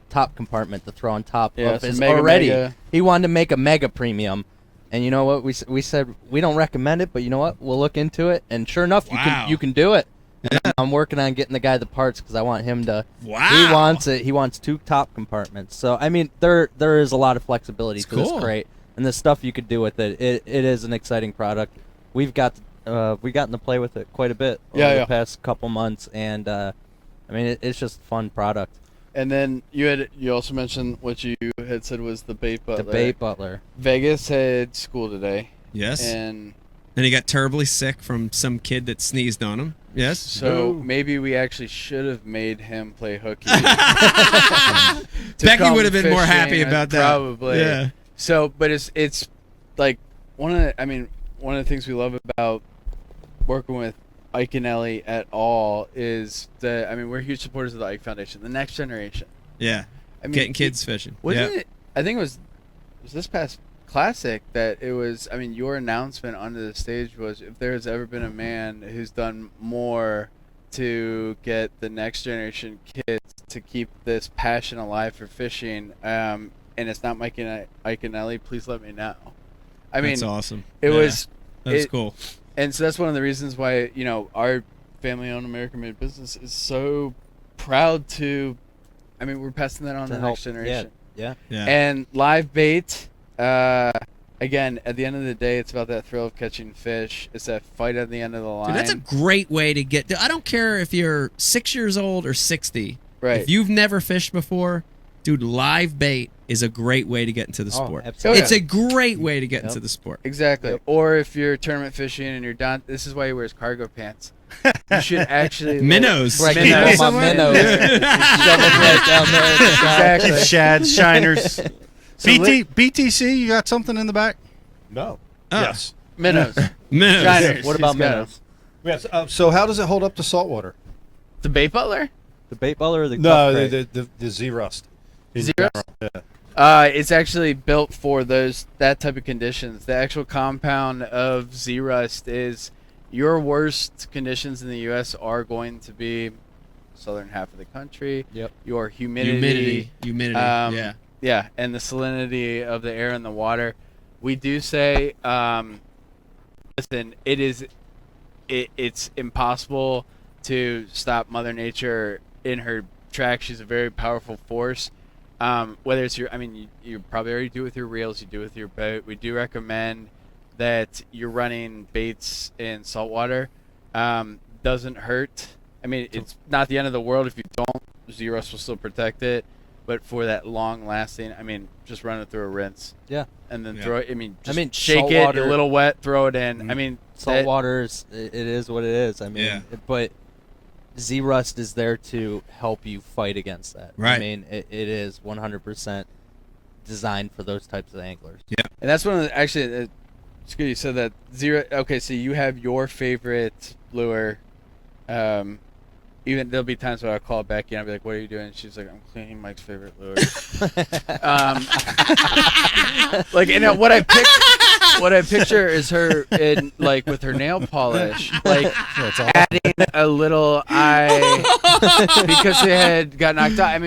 top compartment to throw on top of his already. Mega. He wanted to make a mega premium. And you know what? We said we don't recommend it, but you know what? We'll look into it. And sure enough, you can do it. Yeah. I'm working on getting the guy the parts because I want him to. Wow. He wants it. He wants 2 top compartments. So I mean, there is a lot of flexibility to this crate, and the stuff you could do with it. It is an exciting product. We've gotten to play with it quite a bit over the past couple months, and I mean, it's just a fun product. And then you also mentioned what you had said was the Bait Butler. The Bait Butler. Vegas had school today. Yes. And he got terribly sick from some kid that sneezed on him. Yes. So maybe we actually should have made him play hooky. Becky would have been more happy about that. Probably. Yeah. So, but it's like one of the things we love about working with Iaconelli at all is that we're huge supporters of the Ike Foundation, the next generation. Yeah. I mean, getting kids fishing. Wasn't it? I think it was this past Classic that it was. I mean, your announcement onto the stage was, if there's ever been a man who's done more to get the next generation kids to keep this passion alive for fishing, and it's not Mike and Iaconelli, please let me know. I mean, that's awesome. It was. That's cool. And so that's one of the reasons why, our family-owned American-made business is so proud to. I mean, we're passing that on to the next generation. Yeah. And live bait. Again, at the end of the day, it's about that thrill of catching fish. It's that fight at the end of the line. Dude, that's a great way to get. I don't care if you're 6 years old or 60. Right. If you've never fished before, dude, live bait is a great way to get into the sport. Absolutely. It's a great way to get into the sport. Exactly. Yep. Or if you're tournament fishing and you're done, this is why he wears cargo pants. You should actually minnows. Right, minnows. my minnows. Shove them right down there. Exactly. Shads, shiners. BTC, you got something in the back? No. Oh. Yes. Minnows. Minnows. Shiners. What about He's got minnows? Yes. So how does it hold up to saltwater? The bait butler? The bait butler or the No, cup crate? the Z-Rust. Z-Rust? Yeah. It's actually built for that type of conditions. The actual compound of Z-Rust is your worst conditions in the U.S. are going to be southern half of the country. Yep. Your humidity. Yeah. Yeah, and the salinity of the air and the water. We do say, listen, it's impossible to stop Mother Nature in her tracks. She's a very powerful force. Whether it's you probably already do it with your reels, you do it with your boat. We do recommend that you're running baits in saltwater. Doesn't hurt. I mean, it's not the end of the world if you don't. Z-Rust will still protect it. But for that long-lasting, just run it through a rinse. Yeah. And then throw it. Shake saltwater, it a little wet, throw it in. Saltwater it is what it is. But Z-Rust is there to help you fight against that. Right. It is 100% designed for those types of anglers. Yeah. And that's one of the, actually, it's good you said that. Okay, so you have your favorite lure. Even there'll be times where I'll call Becky and I'll be like, "What are you doing?" And she's like, "I'm cleaning Mike's favorite lure." What I picture is her in with her nail polish, adding a little eye because it had got knocked out.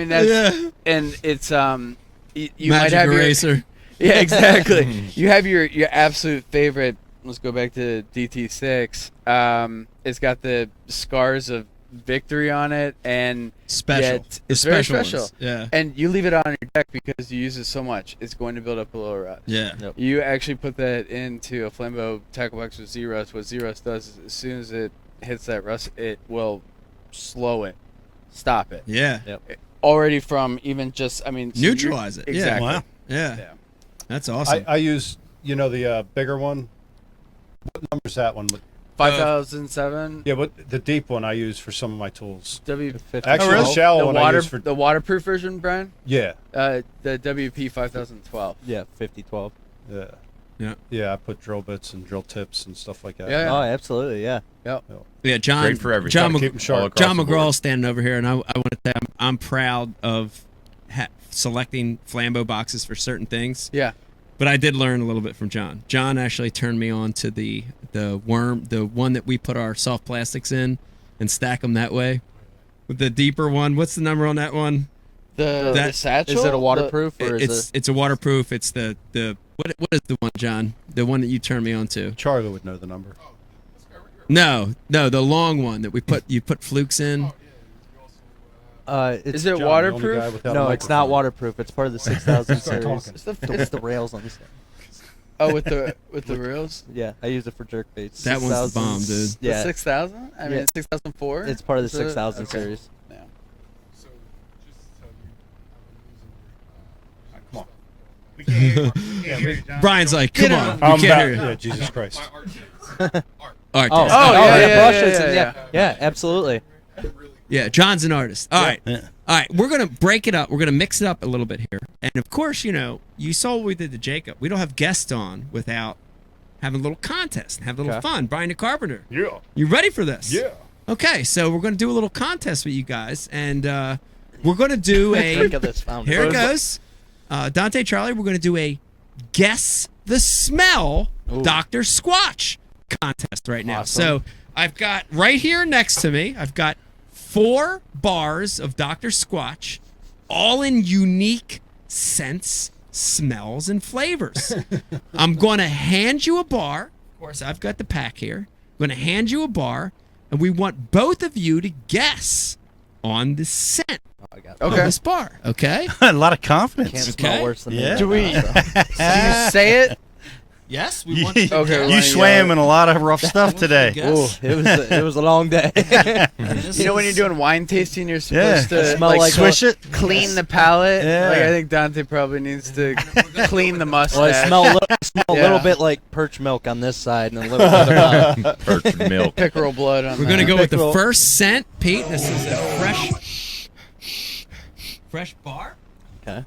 And it's you might have eraser. Yeah, exactly. You have your absolute favorite. Let's go back to DT6. It's got the scars of victory on it, and special. It's very special. Yeah. And you leave it on your deck because you use it so much. It's going to build up a little rust. Yeah. Yep. You actually put that into a Flambeau tackle box with Z-Rust. What Z-Rust does is, as soon as it hits that rust, it will slow it, stop it. Yeah. Yep. Already from even just, neutralize it. Exactly. Yeah. Wow. Yeah. That's awesome. I use, the bigger one. What number is that one? 5007. Yeah, but the deep one I use for some of my tools. Actually, the shallow one I use for the waterproof version, Brian. Yeah. The WP 5012. Yeah, 5012. Yeah. Yeah. Yeah, I put drill bits and drill tips and stuff like that. Yeah. Oh, absolutely, yeah. Yep. Yeah, John. Great for everything. John, Keep 'em sharp. John McGraw standing over here, and I want to say I'm proud of selecting Flambeau boxes for certain things. Yeah. But I did learn a little bit from John. John actually turned me on to the one that we put our soft plastics in and stack them that way. With the deeper one, what's the number on that one? The satchel. Is it a waterproof or it's a waterproof. It's the what is the one, John? The one that you turned me on to? Charlie would know the number. No, the long one that you put flukes in. Is it John, waterproof? the only guy without a No, it's not microphone. waterproof. It's part of the 6000 series. talking. It's the rails on this thing. Oh, with the reels. Yeah, I use it for jerk baits. That one's the 6000s, bomb, dude. The Yeah, 6000. Yeah. 6004. it's part of the Is it? 6000 Okay. series. Yeah. So, just to tell you, I'm losing. We can't hear you, John. Brian's like, come on, we I'm can't back. hear you. Yeah, Jesus Christ. My art tips. Art. All right, Oh, dude. yeah, brushes and yeah. yeah, absolutely. Yeah, John's an artist. All right. Yeah. All right, we're going to break it up. We're going to mix it up a little bit here. And of course, you saw what we did to Jacob. We don't have guests on without having a little contest and having a little fun. Brian the Carpenter. Yeah. You ready for this? Yeah. Okay, so we're going to do a little contest with you guys. And We're going to do a. Drink of this fountain. Here it goes. Dante, Charlie, we're going to do a guess the smell Dr. Squatch contest right now. Awesome. So I've got right here next to me, I've got 4 bars of Dr. Squatch, all in unique scents, smells, and flavors. I'm going to hand you a bar. Of course, I've got the pack here. I'm going to hand you a bar, and we want both of you to guess on the scent of this bar. Okay? A lot of confidence. Can't smell worse than Yeah. me. Do we? So. Do you say it? Yes, we want you to Okay, You Ryan, swam in a lot of rough stuff today. Ooh, it was a long day. You know when you're doing wine tasting, you're supposed to Smell like Swish it. clean the palate. Yeah. Like I think Dante probably needs to clean the mustache. Well, it smell a Yeah. little bit like perch milk on this side and a little bit Perch milk. Pickerel blood on We're going to that. go with the Pickerel. first scent. Pete, this is a fresh bar. Okay.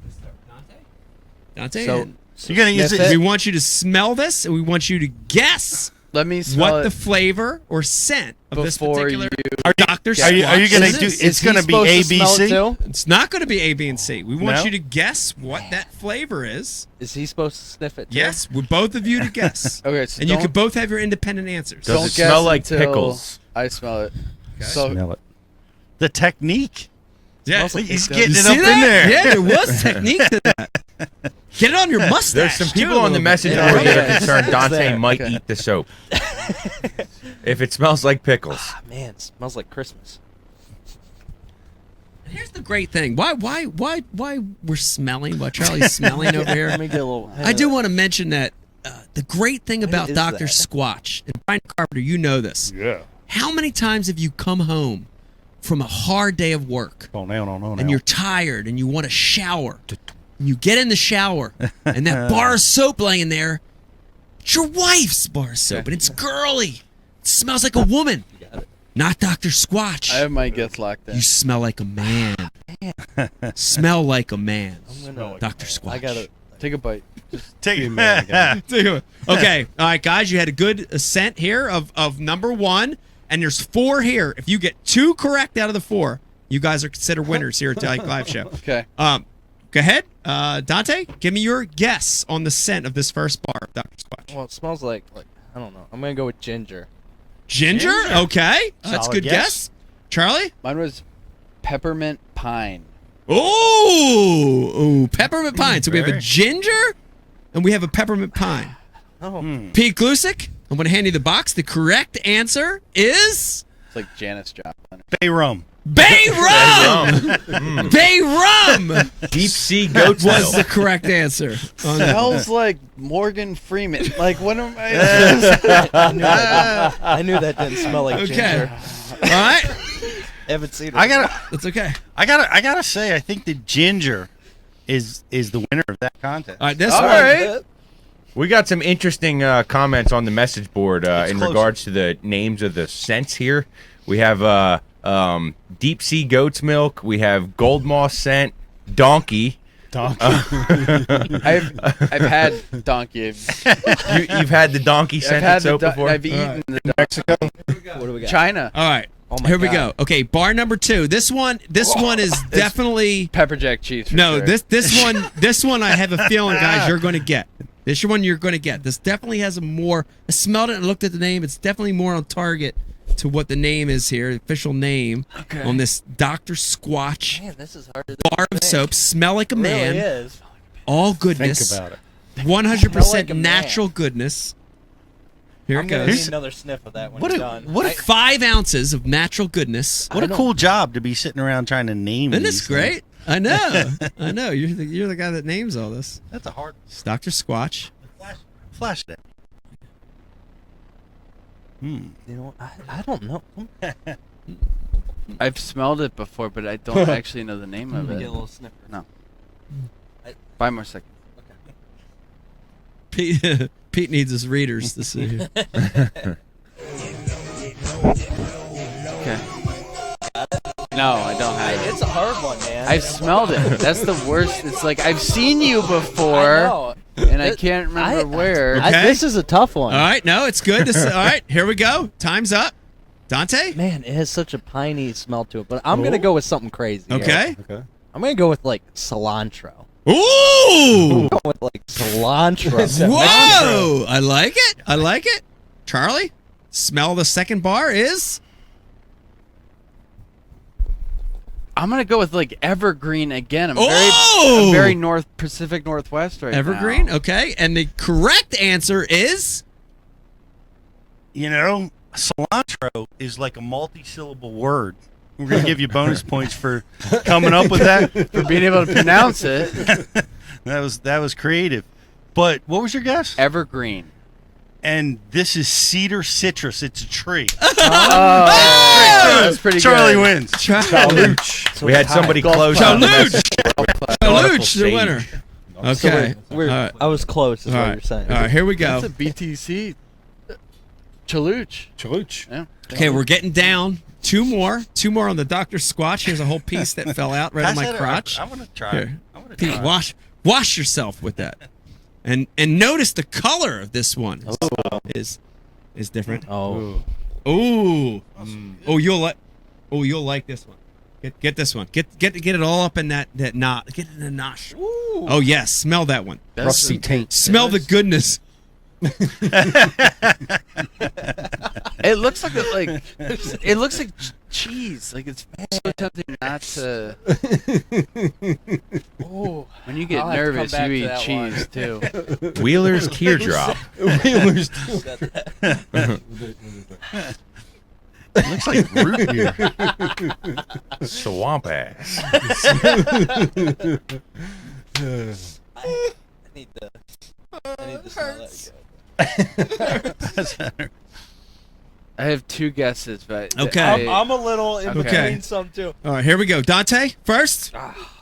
Dante, So, and You're gonna use Sniff it. we want you to smell this, and we want you to guess Let me smell what it the flavor or scent of this before particular you. Dr. Are you Squatch gonna is. do? Is It's he gonna be supposed A, to B, smell it C. too? It's not going to be A, B, and C. We want No? you to guess what that flavor is. Is he supposed to sniff it too? Yes, with both of you to guess. Okay, so And you don't- can both have your independent answers. Does don't it guess smell like until pickles? I smell it. So Smell it. The technique. Yeah. He's You getting it see up in that? there. Yeah, there was technique to that. Get it on your mustache. There's some too, people a on the little bit. message Yeah. board that Yeah. are concerned Dante There. might Okay. eat the soap. If it smells like pickles. Ah, man, it smells like Christmas. Here's the great thing. Why we're smelling? Why Charlie's smelling over here? Let me get a little. I do want to mention that the great thing about is Dr. that? Squatch, and Brian Carpenter, you know this. Yeah. How many times have you come home from a hard day of work Oh, no. and you're tired and you want to shower? And you get in the shower and that bar of soap laying there, it's your wife's bar of soap and it's girly. It smells like a woman. Not Dr. Squatch. I have my guess locked in. You smell like a man. Smell like a man. gonna- Dr. Squatch. I gotta. Take a bite. Take it. Okay, all right, guys, you had a good ascent here of number 1, and there's 4 here. If you get 2 correct out of the 4, you guys are considered winners here at the Ike Live Show. Okay. Go ahead, Dante. Give me your guess on the scent of this first bar, of Dr. Squatch. Well, it smells like I don't know. I'm gonna go with ginger. Ginger? Okay, that's a Solid good guess. guess. Charlie? Mine was peppermint pine. Ooh, peppermint pine. So we have a Very. ginger, and we have a peppermint pine. Oh, Pete Glusick, I'm going to hand you the box. The correct answer is It's like Janis Joplin. Bay rum. Bay Rum. Bay Rum Deep sea goat was the milk. correct answer. On that. Smells like Morgan Freeman. Like what am I? I knew that didn't smell like Okay. ginger. All right, Haven't seen it. I gotta that's okay. I gotta say I think the ginger is the winner of that contest. All right, this All one. right. We got some interesting comments on the message board in closer. regards to the names of the scents here. We have deep sea goat's milk. We have gold moss scent, donkey. I've had donkey. You've had the donkey I've scented had soap before? I've eaten the Mexico. What do we got? China. All right, Oh my here we God. go. Okay, bar number 2. This one is definitely Pepper jack cheese. For no. sure. This one I have a feeling, guys, you're going to get. This one you're going to get. This definitely has a more. I smelled it and looked at the name. It's definitely more on target to what the name is here, the official name on this Dr. Squatch Man, this is hard to bar of soap. Smell like a It really man. is. All Think goodness. about it. 100% Smell like a man. natural goodness. Here I'm it gonna goes. need another sniff of that when What it's a- done. what a- 5 ounces of natural goodness. What a cool job to be sitting around trying to name. Isn't these this great? things. I know. I know. You're the guy that names all this. That's a hard It's Dr. Squatch. flash that. You know, I don't know. I've smelled it before, but I don't actually know the name of Let me it. get a little sniffer. No. 5 more seconds. Pete needs his readers to see. Okay. No, I don't have it. It's a hard one, man. I've smelled it. That's the worst. It's like I've seen you I before, know. and I can't remember where. Okay. This is a tough one. All right, no, it's good. All right, here we go. Time's up. Dante? Man, it has such a piney smell to it, but I'm gonna go with something crazy. here. Okay. Okay. I'm gonna go with like cilantro. Ooh! I'm going with like cilantro. Whoa! I like it. I like it. Charlie, smell the second bar is? I'm gonna go with like evergreen again. I'm Oh! very Pacific Northwest right Evergreen. now. Okay. And the correct answer is? You know, cilantro is like a multi-syllable word. We're gonna give you bonus points for coming up with that. For being able to pronounce it. That was creative. But what was your guess? Evergreen. And this is cedar citrus. It's a tree. That's pretty Charlie good. wins. Chaluch. We had somebody close. on the Chaluch. message. Chaluch, the winner. Okay. We're, All right. I was close, is All what right. you're saying. All right, here we go. That's a BTC. Chaluch. Chaluch. Yeah. Okay, we're getting down. Two more on the Dr. Squatch. Here's a whole piece that fell out right on my crotch. I want to try. Here. I want to Pete, try. wash yourself with that, and notice the color of this one is different. Oh. Ooh, you'll like this one. Get this one. Get it all up in that knot. Get it in the nosh. Oh yes, smell that one. Rusty taint. Smell the goodness. It looks like it looks like cheese. Like it's so tempting not to. Oh, when you get I'll have to come nervous, back you to eat that cheese too. Wheeler's teardrop. It looks like root beer. Swamp ass. I need to smell that again. I have two guesses, but Okay. I'm a little in Okay. between some too. All right, here we go. Dante first. Oh,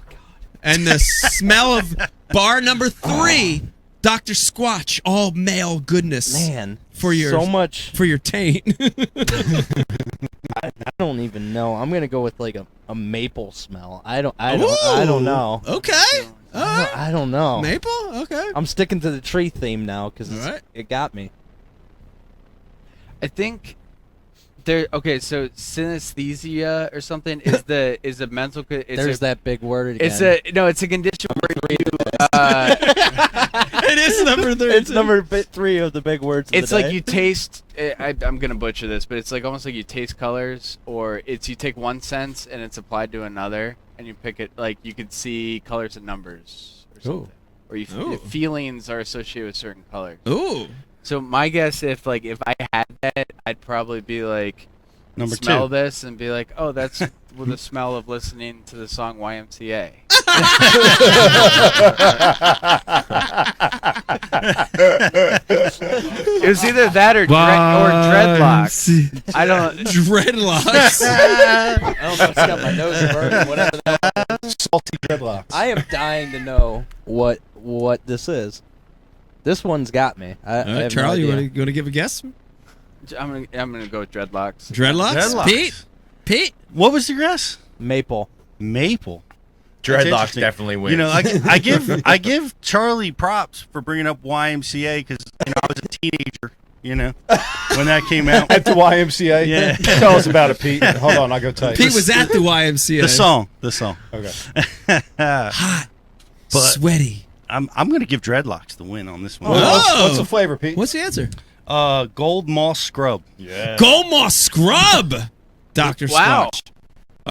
God. And the smell of bar number 3, Dr. Squatch, all male goodness. Man, For your so much. for your taint. I don't even know. I'm gonna go with like a maple smell. I don't Ooh. know. Okay. All right. I don't know. Maple? Okay. I'm sticking to the tree theme now because All right. it got me. I think there. Okay, so synesthesia or something is a mental. There's that big word again. It's a condition where you. It is number 3. It's number 3 of the big words. Of It's the like day. you taste. I'm gonna butcher this, but it's like almost like you taste colors, or it's you take one sense and it's applied to another, and you pick it. Like you could see colors and numbers or something, or Ooh. feelings are associated with certain colors. Ooh. So my guess, if I had that, I'd probably be like, Number smell 2. this and be like, oh, that's with the smell of listening to the song YMCA. It was either that or dreadlocks. I don't. Dreadlocks. I don't know. It's got my nose burning. Whatever that. Salty dreadlocks. I am dying to know what this is. This one's got me. I have Charlie, no you idea. want to give a guess? I'm gonna go with dreadlocks. Dreadlocks? Pete? What was your guess? Maple. Maple. Dreadlocks interesting. definitely wins. You know, I give Charlie props for bringing up YMCA because I was a teenager. You know, when that came out. At the YMCA? Yeah. Tell us about it, Pete. Hold on, I'll go tell you. Pete was at the YMCA. The song. Okay. Hot, But- sweaty. I'm gonna give Dreadlocks the win on this one. What's the flavor, Pete? What's the answer? Gold moss scrub. Yeah. Gold Moss Scrub, Dr. Wow. Squatch.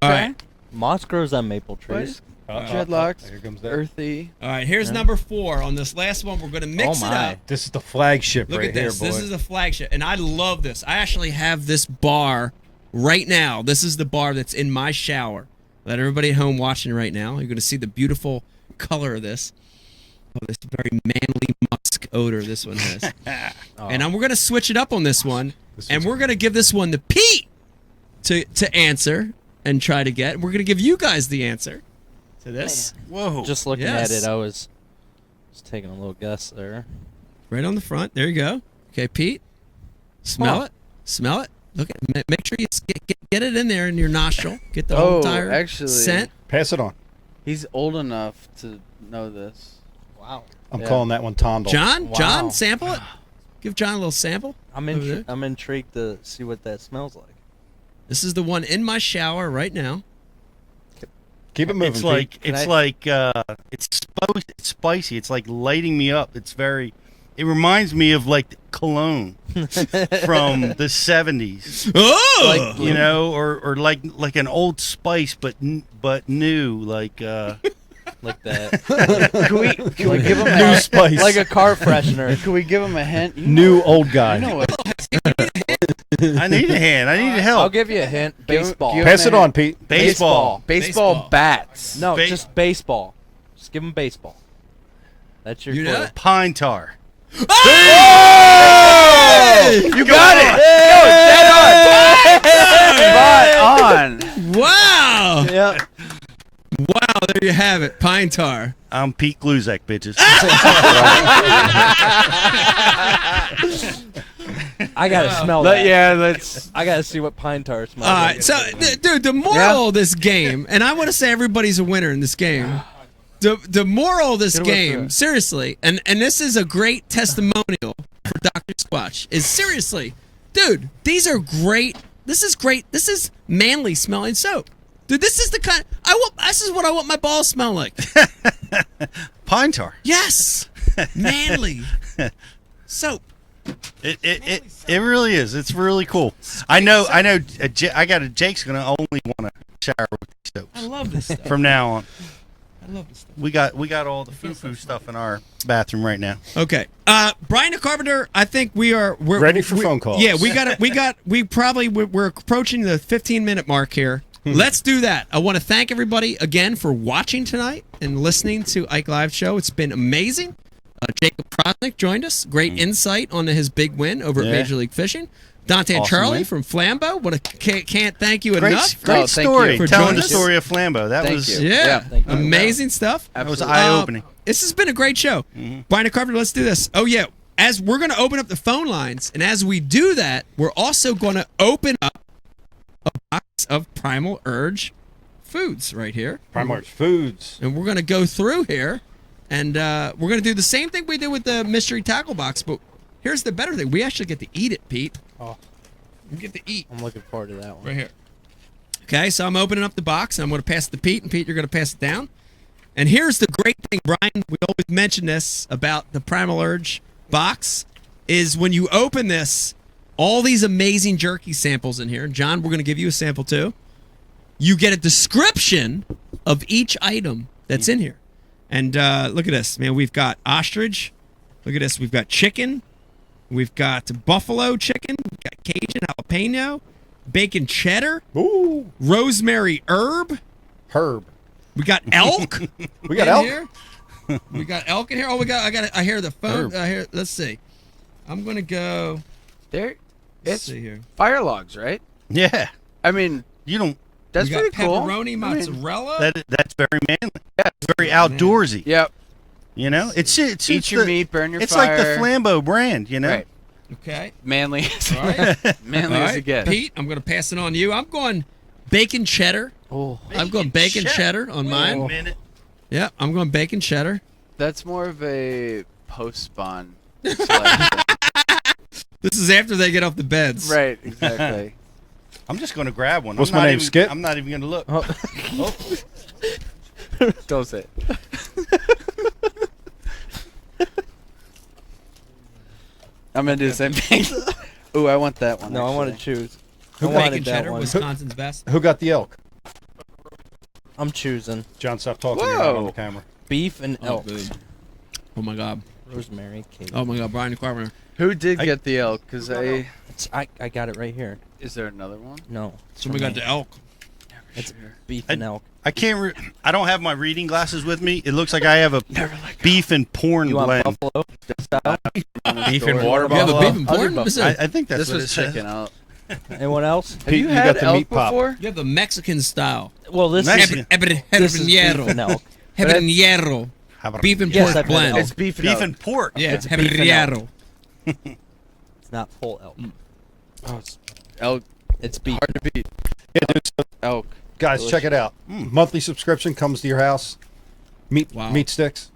All right. Moss grows on maple trees. Dreadlocks, Here comes that. earthy. All right, here's number 4. On this last one, we're going to mix Oh, it my. up. This is the flagship Look right at this. here, boy. This is the flagship, and I love this. I actually have this bar right now. This is the bar that's in my shower. Let everybody at home watching right now. You're going to see the beautiful color of this. Oh, this very manly musk odor this one has. And we're going to switch it up on this one, and we're going to give this one to Pete to answer and try to get. We're going to give you guys the answer to this. Whoa. Just looking Yes. at it, I was taking a little guess there. Right on the front. There you go. Okay, Pete. Smell it. Smell it. Look at. Make sure you get it in there in your nostril. Get the whole entire actually, scent. Pass it on. he's old enough to know this. Wow. I'm Yeah. calling that one Tondel. John, Wow. John, sample it. Give John a little sample. I'm Over there. intrigued to see what that smells like. This is the one in my shower right now. Keep it moving. It's like it's spicy. It's like lighting me up. It reminds me of like cologne from the 70s. Oh, You know, or like an Old Spice, but new, like that. Can we give him New Spice. Like a car freshener. Can we give him a hint? New old guy. You know what? I need a hand. I need help. I'll give you a hint. Baseball. give- Pass it on, Pete. Baseball. Baseball bats. No, Ba- just baseball. Just give him baseball. That's your You clue. know it? Pine tar. You got it. Spot on. wow! Yep. Wow, there you have it. Pine tar. I'm Pete Gluzak, bitches. I gotta smell that. Yeah, let's. I gotta see what pine tar smells All like. right, so dude, the moral of this game, and I want to say everybody's a winner in this game. The moral of this Get away from game, it. seriously, and this is a great testimonial for Dr. Squatch, is seriously, dude, these are great. This is great. This is manly smelling soap. Dude, this is the kind this is what I want my balls to smell like. Pine tar. Yes. Manly soap. It really is. It's really cool. I know. Jake's gonna only want to shower with these soaps I love this stuff. from now on. I love this stuff. We got all the foo-foo stuff in our bathroom right now. Okay. Brian the Carpenter, I think we're Ready for phone calls. Yeah, we're approaching the 15-minute mark here. Let's do that. I want to thank everybody again for watching tonight and listening to Ike Live Show. It's been amazing. Jacob Prosnick joined us. Great insight on his big win over at Yeah. Major League Fishing. Dante and Awesome Charlie win. from Flambeau. Can't thank you Great enough. Oh, thank story. you for Telling joining the us. story of Flambeau. That Thank was you. Yeah, Thank you. amazing stuff. that was Absolutely. eye-opening. This has been a great show. Brian and Carpenter, let's do this. Oh, yeah. As we're going to open up the phone lines, and as we do that, we're also going to open up a box of Primal Urge foods right here. Primark Foods. And we're going to go through here, and we're going to do the same thing we did with the mystery tackle box, but here's the better thing. We actually get to eat it, Pete. Oh. We get to eat I'm looking forward to that one. right here. Okay, so I'm opening up the box, and I'm going to pass it to Pete, and Pete, you're going to pass it down. And here's the great thing, Brian. We always mention this about the Primal Urge box, is when you open this, all these amazing jerky samples in here. John, we're going to give you a sample too. You get a description of each item that's in here. And look at this, man. We've got ostrich. Look at this. We've got chicken. We've got buffalo chicken. We've got Cajun jalapeno, bacon cheddar, Ooh. rosemary herb. Herb. We got elk. We got in elk. Here. We got elk in here. Oh, I hear the phone. Let's see. I'm gonna go. There, Let's it's see here. fire logs, right? Yeah. I mean, You don't. that's we got pretty cool. pepperoni, I mean, mozzarella. That's very manly. It's very outdoorsy. Yep. You know, it's Eat your meat, burn your It's fire. like the Flambeau brand. You know. Right. Okay. Manly. All right. Manly All as right. it gets. Pete, I'm gonna pass it on to you. I'm going bacon cheddar. Oh, I'm going bacon cheddar on Wait mine. a minute. Yeah, I'm going bacon cheddar. That's more of a post-spawn selection. This is after they get off the beds. Right, exactly. I'm just going to grab one. What's I'm my not name, even- Skip? I'm not even going to look. Don't say it. I'm going to do the same thing. Ooh, I want that one. no, I want to actually. choose. Who I bacon wanted that cheddar? one. Wisconsin's best. Who got the elk? I'm choosing John, stop talking. You're not on Whoa. the camera. beef and Oh, elk. good. Oh my God. Rosemary cake. Oh my God. Brian Carpenter. Who did get the elk? Because I got it right here. Is there another one? No. it's So we for got me. the elk. It's beef and elk. I can't. I don't have my reading glasses with me. It looks like I have a beef and porn You want blend. buffalo style? Beef and water You have a buffalo. beef and I'll do porn? buffalo. What's I, that? I think that's This what was it says. chicken out. Anyone else? Have Pete, you you had got the elk meat pop. before? You have the Mexican style. Well, this Mexican. is this is beef and elk. Habanero. How about Beef and Yes, pork I've had blend. elk. It's beef and beef elk. and pork? Yeah, It's beef and habanero. It's not full elk. Oh, it's elk. It's beef. Hard to beat. Yeah, dude, so Elk. guys, check it out. Monthly subscription comes to your house. Meat Wow. meat sticks.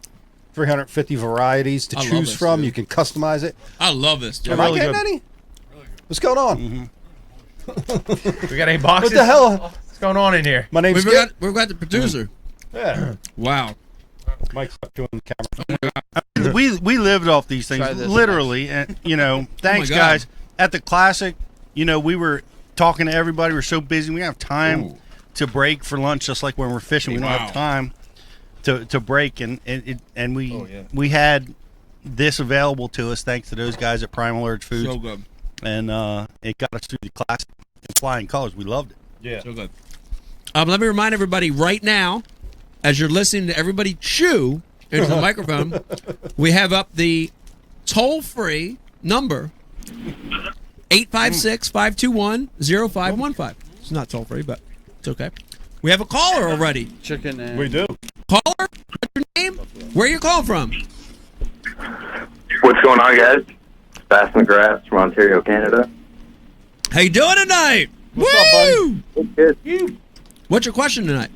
350 varieties to I love choose this, from. dude. You can customize it. I love this. Dude. Am I really getting good. any? What's going on? We got any boxes? What the hell? What's going on in here? My name's We've got the producer. Yeah. Wow. Mike's up doing the camera. We lived off these things Try this literally, and thanks God. guys. At the classic, we were talking to everybody. We're so busy. We don't have time to break for lunch, just like when we're fishing. We don't have time to break, and we had this available to us thanks to those guys at Primal Urge Foods. So good. And it got us through the classic in flying colors. We loved it. Yeah. So good. Let me remind everybody right now, as you're listening to everybody chew into the microphone, we have up the toll-free number, 856-521-0515. It's not toll-free, but it's okay. We have a caller already. Chicken and We do. Caller, what's your name? Where are you calling from? What's going on, guys? Bass McGraw from Ontario, Canada. How you doing tonight? What's up, buddy? It's good. What's your question tonight?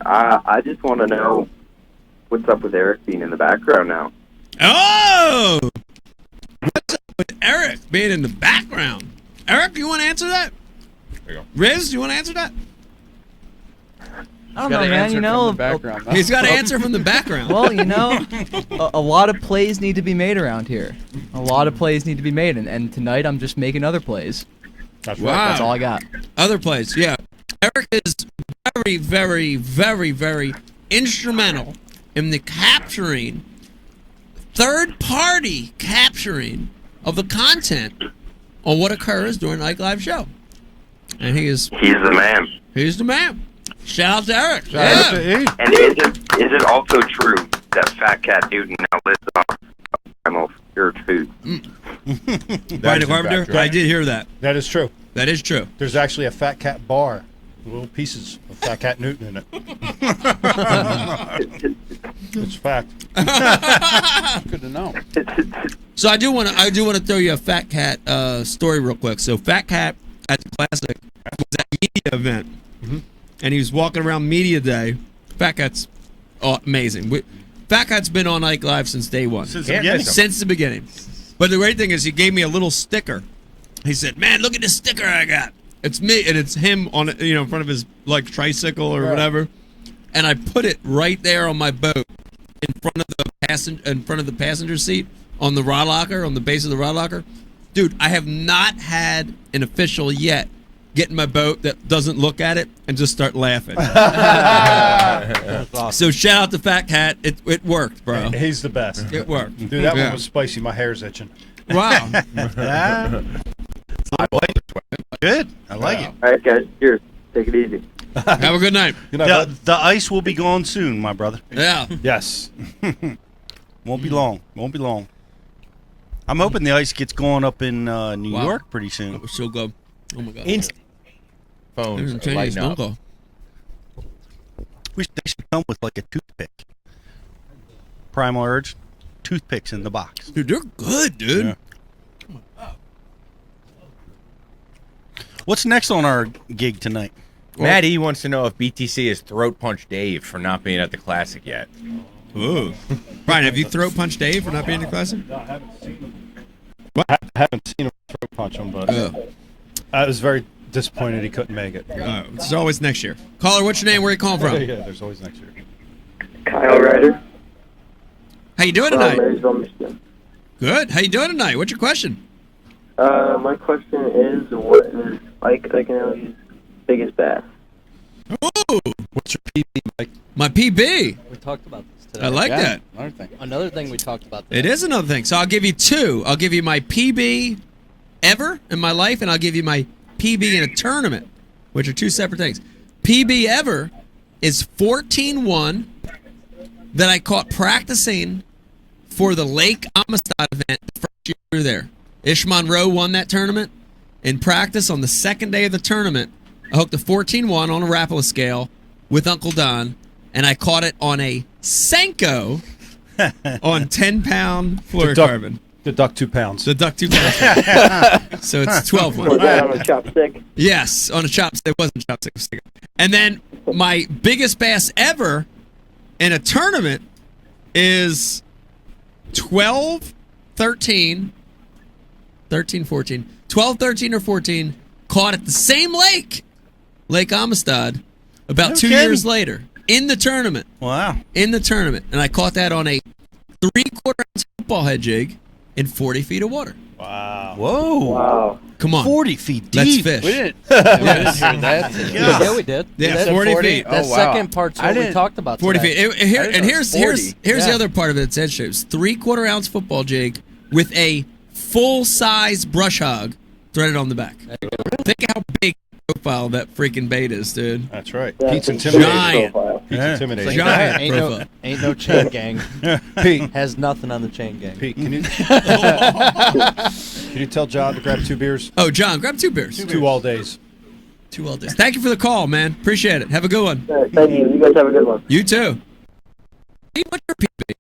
I just want to know what's up with Eric being in the background now. Oh! What's up with Eric being in the background? Eric, you want to answer that? There you go. Riz, you want to answer that? I don't know, man. He's got to answer from the background. Well, a lot of plays need to be made around here. A lot of plays need to be made, and tonight I'm just making other plays. That's Wow. right. That's all I got. Other plays, yeah. Eric is very, very, very, very instrumental in the capturing, third-party capturing of the content on what occurs during Ike Live show. And He's the man. he's the man. Shout out to Eric. And is it also true that Fat Cat Newton now lives on Primal Urge Foods? Brian Carpenter, I did hear that. That is true. That is true. There's actually a Fat Cat bar, little pieces of Fat Cat Newton in it. It's a fact. Good to know. So I do want to throw you a Fat Cat story real quick. So Fat Cat at the Classic was at media event, and he was walking around media day. Fat Cat's amazing. Fat Cat's been on Ike Live since day one. Since the beginning. Since the beginning. But the great thing is he gave me a little sticker. He said, "Man, look at this sticker I got. It's me," and it's him on in front of his tricycle or whatever. And I put it right there on my boat in front of the passenger seat on the rod locker, on the base of the rod locker. Dude, I have not had an official yet get in my boat that doesn't look at it and just start laughing. So shout out to Fat Cat. It worked, bro. He's the best. It worked. Dude, that one was spicy. My hair's itching. Wow. Good. I like it. All right, guys. Cheers. Take it easy. Have a good night. Good night, bud. The ice will be gone soon, my brother. Yeah. Yes. Won't be long. Won't be long. I'm hoping the ice gets going up in New Wow. York pretty That soon. was so good. Oh my god. Instant. Phones are lighting up. Uncle. They should come with like a toothpick. Primal Urge, toothpicks in the box. Dude, they're good, dude. Yeah. What's next on our gig tonight? Maddie wants to know if BTC has throat punched Dave for not being at the Classic yet. Ooh. Brian, have you throat punched Dave for not being in the Classic? I haven't seen him. I haven't seen him throat punch him, but Yeah. I was very disappointed he couldn't make it. It's always next year. Caller, what's your name? Where you calling from? Yeah, there's always next year. Kyle Ryder How you doing from tonight? Marysville, Michigan. Good. How you doing tonight? What's your question? My question is, what is Iaconelli's biggest bass? Ooh, What's your PB, Mike? my PB. We talked about this today. I like Yeah, that. another thing. Another thing we talked about today. It is another thing. So I'll give you two. I'll give you my PB ever in my life, and I'll give you my PB in a tournament, which are two separate things. PB ever is 14-1 that I caught practicing for the Lake Amistad event the first year we were there. Ish Monroe won that tournament. In practice on the second day of the tournament, I hooked a 14-1 on a Rapala scale with Uncle Don, and I caught it on a Senko on 10-pound fluorocarbon. Deduct 2 pounds. Deduct 2 pounds. So it's 12-1. Was that on a chopstick? Yes, on a chopstick. It wasn't a chopstick. It was a stick. And then my biggest bass ever in a tournament is 12, 13, 14, 12, 13, or 14, caught at the same lake, Lake Amistad, about 2 years later in the tournament. Wow. In the tournament. And I caught that on a 3/4 ounce football head jig in 40 feet of water. Wow. Whoa. Wow. Come on. 40 feet Let's deep. fish. We didn't hear that. Yeah, we did. Yeah, That 40 feet. That Oh, wow. second part's I what we didn't- talked about 40 today. feet. And didn't know it was 40. Here's the Yeah. other part of it that's interesting. It was 3/4 ounce football jig with a full size brush hog threaded on the back. Think how big the profile that freaking bait is, dude. That's right. Yeah, Pete's it's intimidating. giant. profile. Pete's Yeah. intimidating. Giant ain't profile. no chain gang. Pete, Has nothing on the chain gang. Pete, can you tell John to grab 2 beers? Oh, John, grab 2 beers. 2 all days. 2 all days. Thank you for the call, man. Appreciate it. Have a good one. Thank you. You guys have a good one. You too. Hey, what's your PB?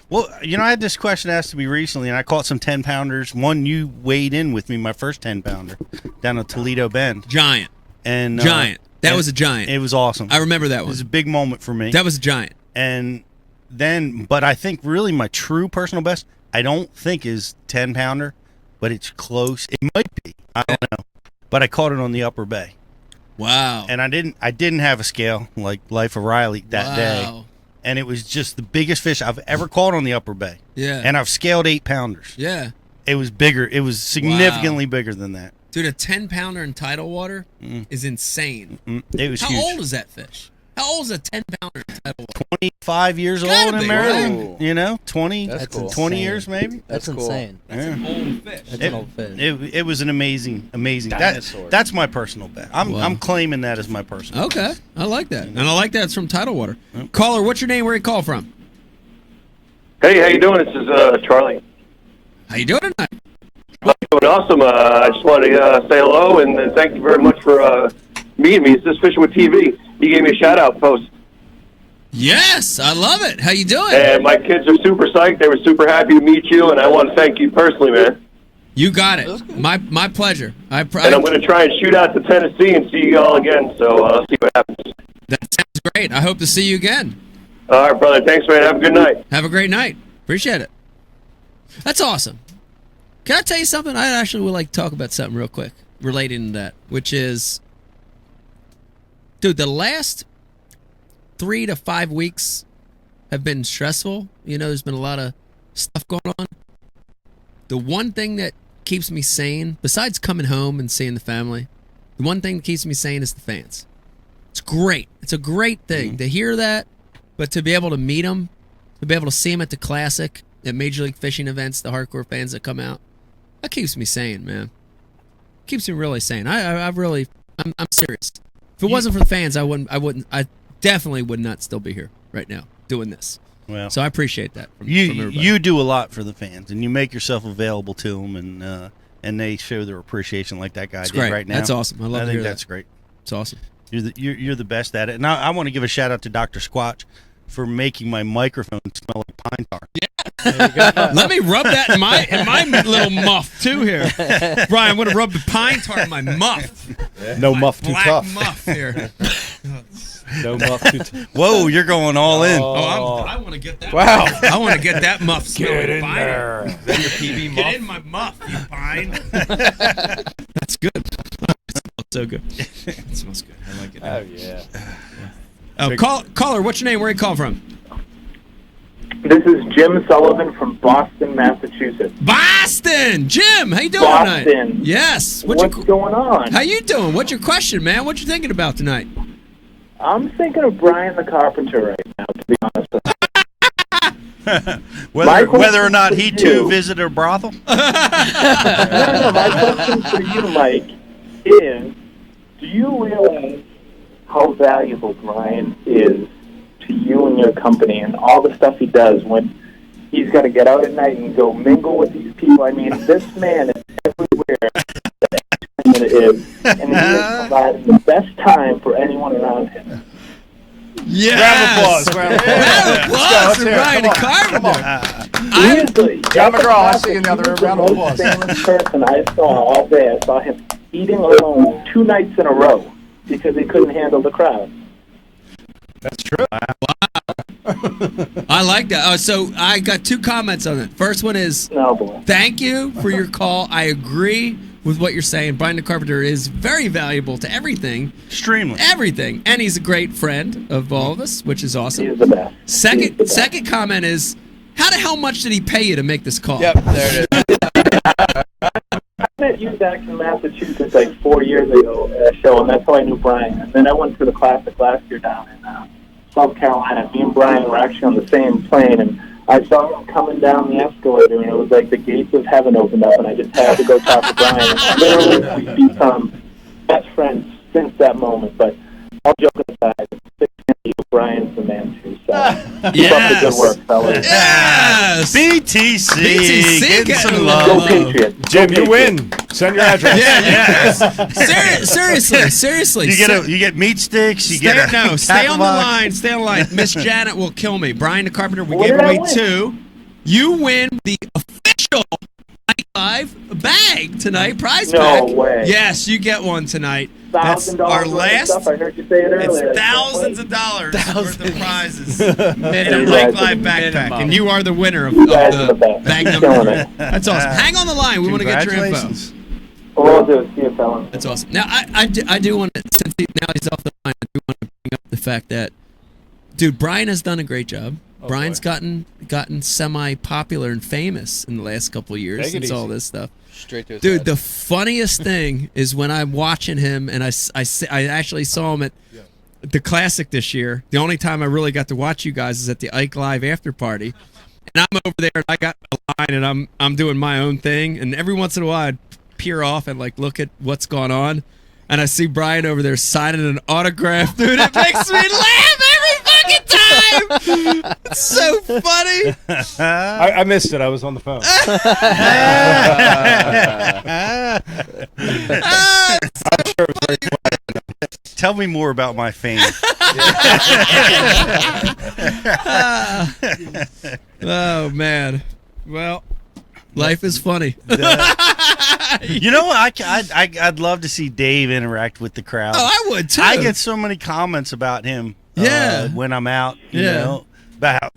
Well, I had this question asked to me recently, and I caught some 10-pounders. One you weighed in with me, my first 10-pounder, down at Toledo Bend. Giant. And Giant. That was a giant. It was awesome. I remember that It was one. a big moment for me. That was a giant. And then, but I think really my true personal best, I don't think is 10-pounder, but it's close. It might be. I don't know. But I caught it on the Upper Bay. Wow. And I didn't have a scale like Life of Riley that day. Wow. And it was just the biggest fish I've ever caught on the Upper Bay. Yeah. And I've scaled 8-pounders. Yeah. It was bigger. It was significantly bigger than that. Dude, a 10-pounder in tidal water is insane. It was How huge. old is that fish? How old is a 10-pounder in tidal water? 25 years Gotta old in be. Maryland. Whoa. 20, That's cool. 20 insane. years maybe. That's cool. insane. That's an old fish. That's an old fish. It was an amazing. Dinosaur. That's my personal bet. Wow. I'm claiming that as my personal. Okay. I like that. And I like that it's from tidal water. Caller, what's your name? Where you call from? Hey, how you doing? This is Charlie. How you doing tonight? Doing awesome. I just want to say hello and thank you very much for meeting me. It's This Fishing with TV. You gave me a shout-out post. Yes, I love it. How you doing? And my kids are super psyched. They were super happy to meet you, and I want to thank you personally, man. You got it. My pleasure. And I'm going to try and shoot out to Tennessee and see you all again, so see what happens. That sounds great. I hope to see you again. All right, brother. Thanks, man. Have a good night. Have a great night. Appreciate it. That's awesome. Can I tell you something? I actually would like to talk about something real quick relating to that, which is, dude, the last 3 to 5 weeks have been stressful. There's been a lot of stuff going on. The one thing that keeps me sane, besides coming home and seeing the family, the one thing that keeps me sane is the fans. It's great. It's a great thing to hear that, but to be able to meet them, to be able to see them at the Classic, at Major League Fishing events, the hardcore fans that come out, that keeps me sane, man. Keeps me really sane. I'm serious. If it wasn't for the fans, I definitely would not still be here right now doing this. Well, So I appreciate that from you everybody. you do a lot for the fans, and you make yourself available to them, and they show their appreciation like that guy It's did great. right now. That's awesome. I love to think hear that. that's great. It's awesome. You're the best at it. And I want to give a shout out to Dr. Squatch for making my microphone smell like pine tar. Let me rub that in my little muff too here. Brian, I'm going to rub the pine tar in my muff. No My muff too black tough. muff here. No muff too tough. Whoa, you're going all in. I want to get that. Wow. I want to get that muff smelling in fine. there. Is that your PB Get muff? in my muff, you pine. That's good. It smells so good. It smells good. I like it. Oh, yeah. Oh, caller, what's your name? Where you call from? This is Jim Sullivan from Boston, Massachusetts. Boston, Jim. How you doing Boston. tonight? Yes. What's going on? How you doing? What's your question, man? What you thinking about tonight? I'm thinking of Brian the Carpenter right now, to be honest with you. Whether or not question he for too you- visited a brothel. No, my question for you, Mike, is do you realize how valuable Brian is to you and your company and all the stuff he does when he's got to get out at night and go mingle with these people? I mean, this man is everywhere that it is, and he is providing the best time for anyone around him. Yes. Round of applause. Round of applause for Brian the Carpenter. Seriously, John McGraw, I see you in the other room. Round of the applause. most famous person I saw all day. I saw him eating alone 2 nights in a row because he couldn't handle the crowd. That's true. I like that. So I got 2 comments on it. First one is, No, boy. thank you for your call. I agree with what you're saying. Brian the Carpenter is very valuable to everything. Extremely. Everything. And he's a great friend of all of us, which is awesome. He's the best. Second comment is, how the hell much did he pay you to make this call? Yep, there it is. I met you back in Massachusetts like 4 years ago at a show, and that's how I knew Brian. And then I went to the Classic last year down in South Carolina. Me and Brian were actually on the same plane, and I saw him coming down the escalator, and it was like the gates of heaven opened up, and I just had to go talk to Brian. And literally, we've become best friends since that moment. But all joking aside, Brian's the man too. So keep up the good work, fellas. Yes. BTC. Getting some love. Go Patriots. Jim, you win. Send your address. Seriously. You get meat sticks. Stay on the line. Stay on the line. Miss Janet will kill me. Brian the Carpenter, we gave away 2. You win the official Ike Live bag tonight. Prize pack. No way. Yes, you get one tonight. That's our last. Stuff. I heard you say it earlier. It's thousands of dollars worth of prizes in an Ike Live backpack, and you are the winner of the bag number. That's awesome. Hang on the line. We want to get your info. We'll do. See you, fellas. That's awesome. Now, I do want to, since now he's off the line, I do want to bring up the fact that, dude, Brian has done a great job. Brian's gotten semi-popular and famous in the last couple of years since all this stuff. Straight to his Dude, head. the funniest thing is when I'm watching him, and I actually saw him at the Classic this year. The only time I really got to watch you guys is at the Ike Live after party. And I'm over there, and I got a line, and I'm doing my own thing. And every once in a while, I'd peer off and like look at what's going on. And I see Brian over there signing an autograph. Dude, it makes me laugh every fucking time. It's so funny. I missed it. I was on the phone. Tell me more about my fame. Oh, man. Well, life is funny. You know what? I'd love to see Dave interact with the crowd. Oh, I would too. I get so many comments about him. When I'm out, you know, about how,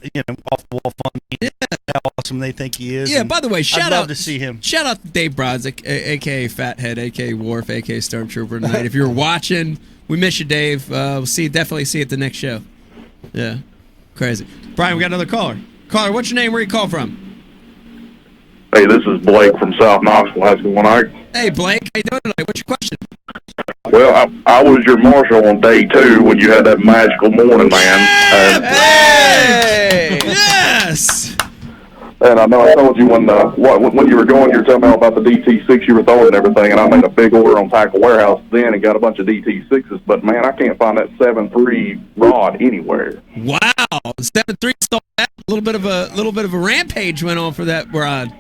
off the wall fun, how awesome they think he is. Yeah. By the way, I'd love to see him. Shout out to Dave Brodzik, aka Fathead, aka Worf, aka Stormtrooper tonight. If you're watching, we miss you, Dave. We'll definitely see you at the next show. Yeah, crazy. Brian, we got another caller. Caller, what's your name? Where you call from? Hey, this is Blake from South Knoxville. How's it going, Ike? Hey, Blake. How you doing tonight? What's your question? Well, I was your marshal on day 2 when you had that magical morning, man. Hey! Yes! And I know I told you when you were going, you were telling me all about the DT6 you were throwing and everything, and I made a big order on Tackle Warehouse then and got a bunch of DT6s, but, man, I can't find that 7.3 rod anywhere. Wow. 7.3 stole that. A little bit of a rampage went on for that rod.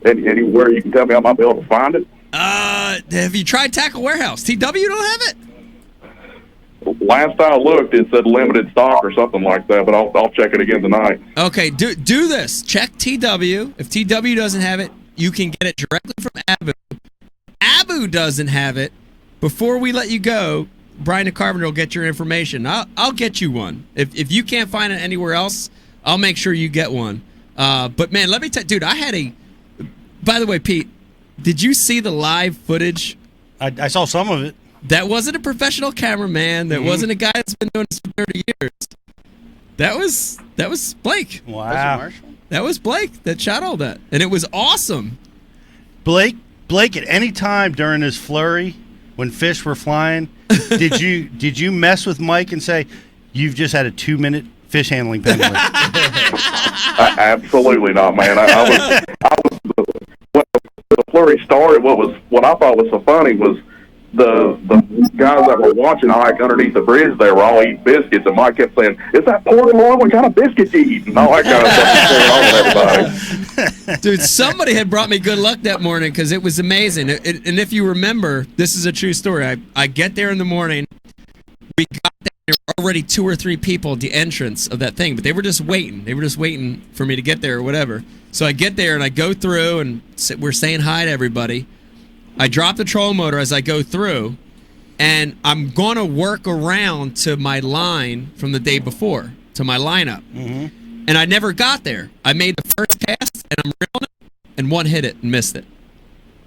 Anywhere you can tell me I might be able to find it? Have you tried Tackle Warehouse? TW don't have it? Last I looked, it said limited stock or something like that, but I'll check it again tonight. Okay, do this. Check TW. If TW doesn't have it, you can get it directly from Abu. Abu doesn't have it. Before we let you go, Brian the Carpenter will get your information. I'll get you one. If you can't find it anywhere else, I'll make sure you get one. But man, let me tell you, dude, I had a. By the way, Pete, did you see the live footage? I saw some of it. That wasn't a professional cameraman. That wasn't a guy that's been doing this for 30 years. That was Blake. Wow. That was Blake that shot all that. And it was awesome. Blake, at any time during his flurry, when fish were flying, did you mess with Mike and say, you've just had a 2-minute fish handling penalty? Absolutely not, man. I was when the flurry started. What I thought was so funny was the guys that were watching Ike underneath the bridge, they were all eating biscuits, and Mike kept saying, "Is that pork loin? What kind of biscuits you eat?" And all that kind of stuff was going on with everybody. Dude, somebody had brought me good luck that morning because it was amazing. And if you remember, this is a true story. I get there in the morning. We got there. There were already 2 or 3 people at the entrance of that thing, but they were just waiting. They were just waiting for me to get there or whatever. So I get there and I go through and we're saying hi to everybody. I drop the trolling motor as I go through, and I'm going to work around to my line from the day before, to my lineup. Mm-hmm. And I never got there. I made the first cast, and I'm reeling it, and one hit it and missed it.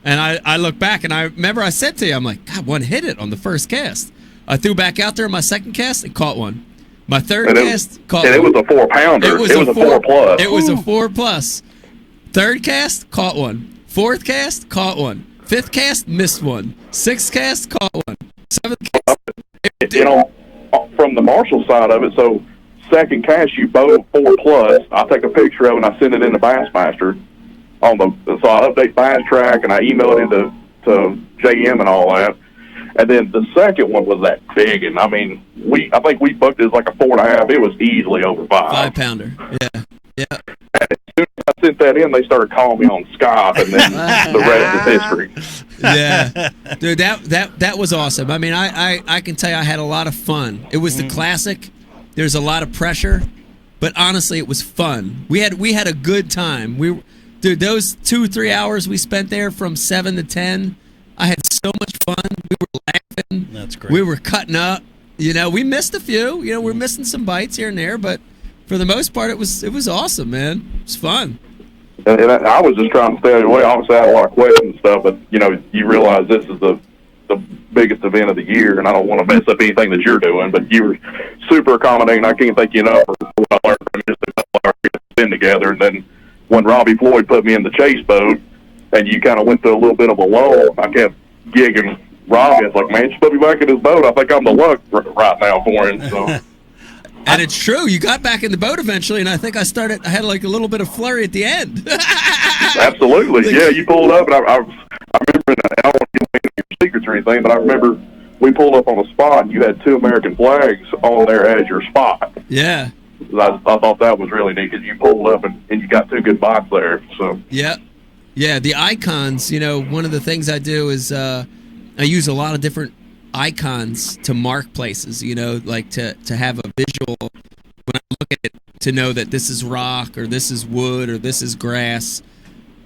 And I look back, and I remember I said to you, I'm like, God, one hit it on the first cast. I threw back out there on my second cast and caught one. My third cast caught one. And it was a 4-pounder. It was a 4 plus. It was a 4 plus. Third cast, caught one. Fourth cast, caught one. Fifth cast, missed one. Sixth cast, caught one. Seventh cast. You know, from the Marshall side of it, so second cast you boat 4 plus. I take a picture of it and I send it into Bassmaster. So I update Bass Track and I email it into JM and all that. And then the second one was that big, and I mean, I think we booked it as like a 4.5. It was easily over 5. 5-pounder. Yeah. And as soon as I sent that in, they started calling me on Skype, and then the rest is history. Yeah, dude, that was awesome. I mean, I can tell you, I had a lot of fun. It was the classic. There's a lot of pressure, but honestly, it was fun. We had a good time. Dude, those 2-3 hours we spent there from 7 to 10, I had so much fun. We were laughing. That's great. We were cutting up. You know, we missed a few. You know, we're missing some bites here and there, but for the most part, it was awesome, man. It was fun. And I was just trying to stay away. Obviously, I had a lot of questions and stuff, but you know, you realize this is the biggest event of the year, and I don't want to mess up anything that you're doing. But you were super accommodating. I can't thank you enough for what I learned from just a couple hours to spend together. And then when Robbie Floyd put me in the chase boat, and you kind of went through a little bit of a lull, I kept gigging Robbie. It's like, man, you put me back in his boat. I think I'm the luck right now for him. So. And it's true. You got back in the boat eventually, and I think I had like a little bit of flurry at the end. Absolutely. Yeah, you pulled up, and I remember, and I don't want to get into your secrets or anything, but I remember we pulled up on a spot, and you had 2 American flags on there as your spot. Yeah. I thought that was really neat because you pulled up, and you got 2 good bites there. So. Yeah. Yeah, the icons, you know, one of the things I do is I use a lot of different icons to mark places, you know, like to have a visual when I look at it to know that this is rock or this is wood or this is grass.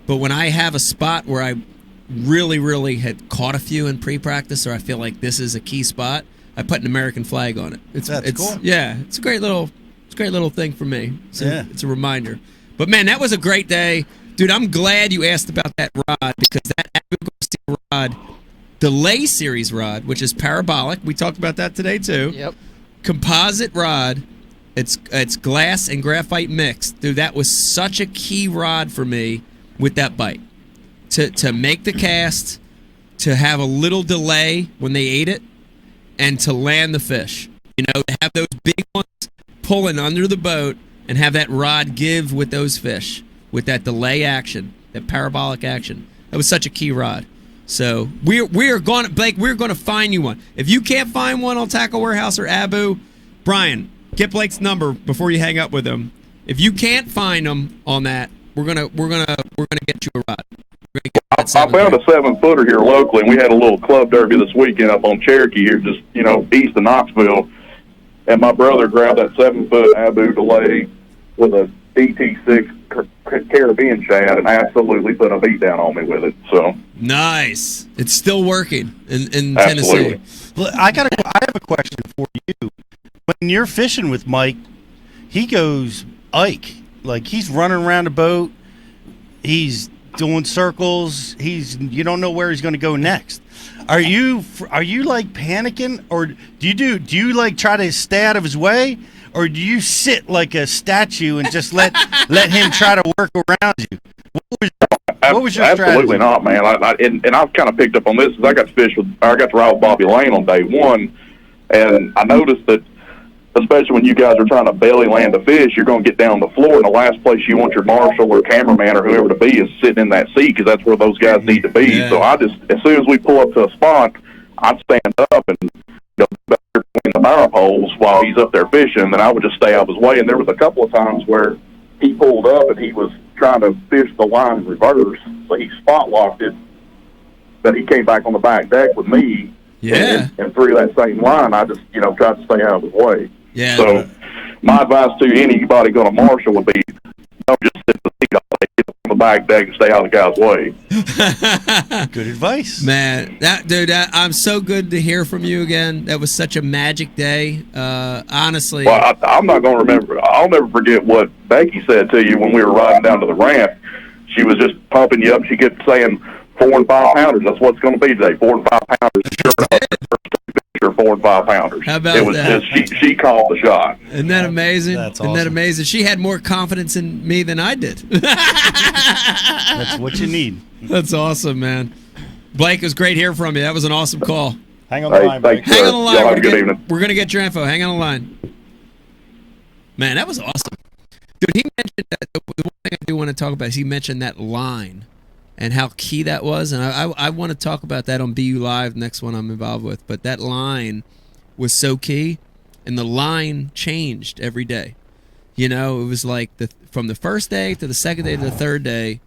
But when I have a spot where I really had caught a few in pre-practice, or I feel like this is a key spot, I put an American flag on it. It's cool. Yeah, it's a great little thing for me. It's a reminder. But man, that was a great day. Dude, I'm glad you asked about that rod, because that Abu Garcia rod, the Lay Series rod, which is parabolic, we talked about that today too. Yep. Composite rod, it's glass and graphite mixed. Dude, that was such a key rod for me with that bite. To make the cast, to have a little delay when they ate it, and to land the fish. You know, to have those big ones pulling under the boat and have that rod give with those fish, with that delay action, that parabolic action. That was such a key rod. So we're going to, Blake, we're going to find you one. If you can't find one on Tackle Warehouse or Abu, Brian, get Blake's number before you hang up with him. If you can't find them on that, we're gonna get you a rod. I found a 7-footer here locally, and we had a little club derby this weekend up on Cherokee here, just east of Knoxville. And my brother grabbed that 7-foot Abu delay with a DT6 Caribbean shad and absolutely put a beat down on me with it. So nice. It's still working in Tennessee. Well, I have a question for you. When you're fishing with Mike, he goes Ike. Like, he's running around the boat. He's doing circles. You don't know where he's going to go next. Are you like panicking, or do you like try to stay out of his way, or do you sit like a statue and just let him try to work around you? What was your strategy? Absolutely not, man. And I've kind of picked up on this. I got to ride with Bobby Lane on day one, and I noticed that, especially when you guys are trying to belly land a fish, you're going to get down the floor, and the last place you want your marshal or cameraman or whoever to be is sitting in that seat, because that's where those guys need to be. Yeah. So I just, as soon as we pull up to a spot, I'd stand up and go back between the barrel poles while he's up there fishing, and I would just stay out of his way. And there was a couple of times where he pulled up and he was trying to fish the line in reverse, so he spot locked it, but he came back on the back deck with me. Yeah. And through that same line, I just, tried to stay out of his way. Yeah. So my advice to anybody going to marshal would be, don't just sit in the seat all day, get on the back deck and stay out of the guy's way. Good advice. Man, I'm so good to hear from you again. That was such a magic day. Honestly. Well, I'm not going to remember. I'll never forget what Becky said to you when we were riding down to the ramp. She was just pumping you up. She kept saying, 4 and 5 pounders. That's what it's going to be today. 4 and 5 pounders. Sure enough, the first 2 fish are 4 and 5 pounders. How about it was that? just she called the shot. Isn't that amazing? That's Isn't that awesome. amazing? She had more confidence in me than I did. That's what you need. That's awesome, man. Blake, it was great hearing from you. That was an awesome call. Hang on the line, Blake. Hang on the line. Y'all have a good evening. We're gonna get your info. Hang on the line. Man, that was awesome. Dude, he mentioned that the one thing I do want to talk about is he mentioned that line and how key that was. And I want to talk about that on BU Live, next one I'm involved with. But that line was so key, and the line changed every day. You know, it was like from the first day to the second day to the third day,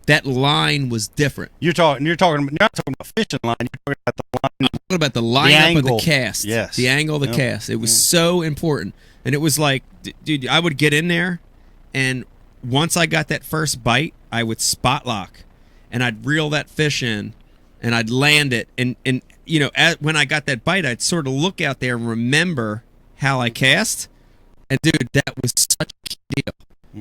that line was different. You're not talking about fishing line. You're talking about the line. I'm talking about the lineup of the cast. Yes. The angle of the cast. It was so important. And it was like, dude, I would get in there, and once I got that first bite, I would spot lock, and I'd reel that fish in, and I'd land it. And you know, when I got that bite, I'd sort of look out there and remember how I cast. And, dude, that was such a key deal.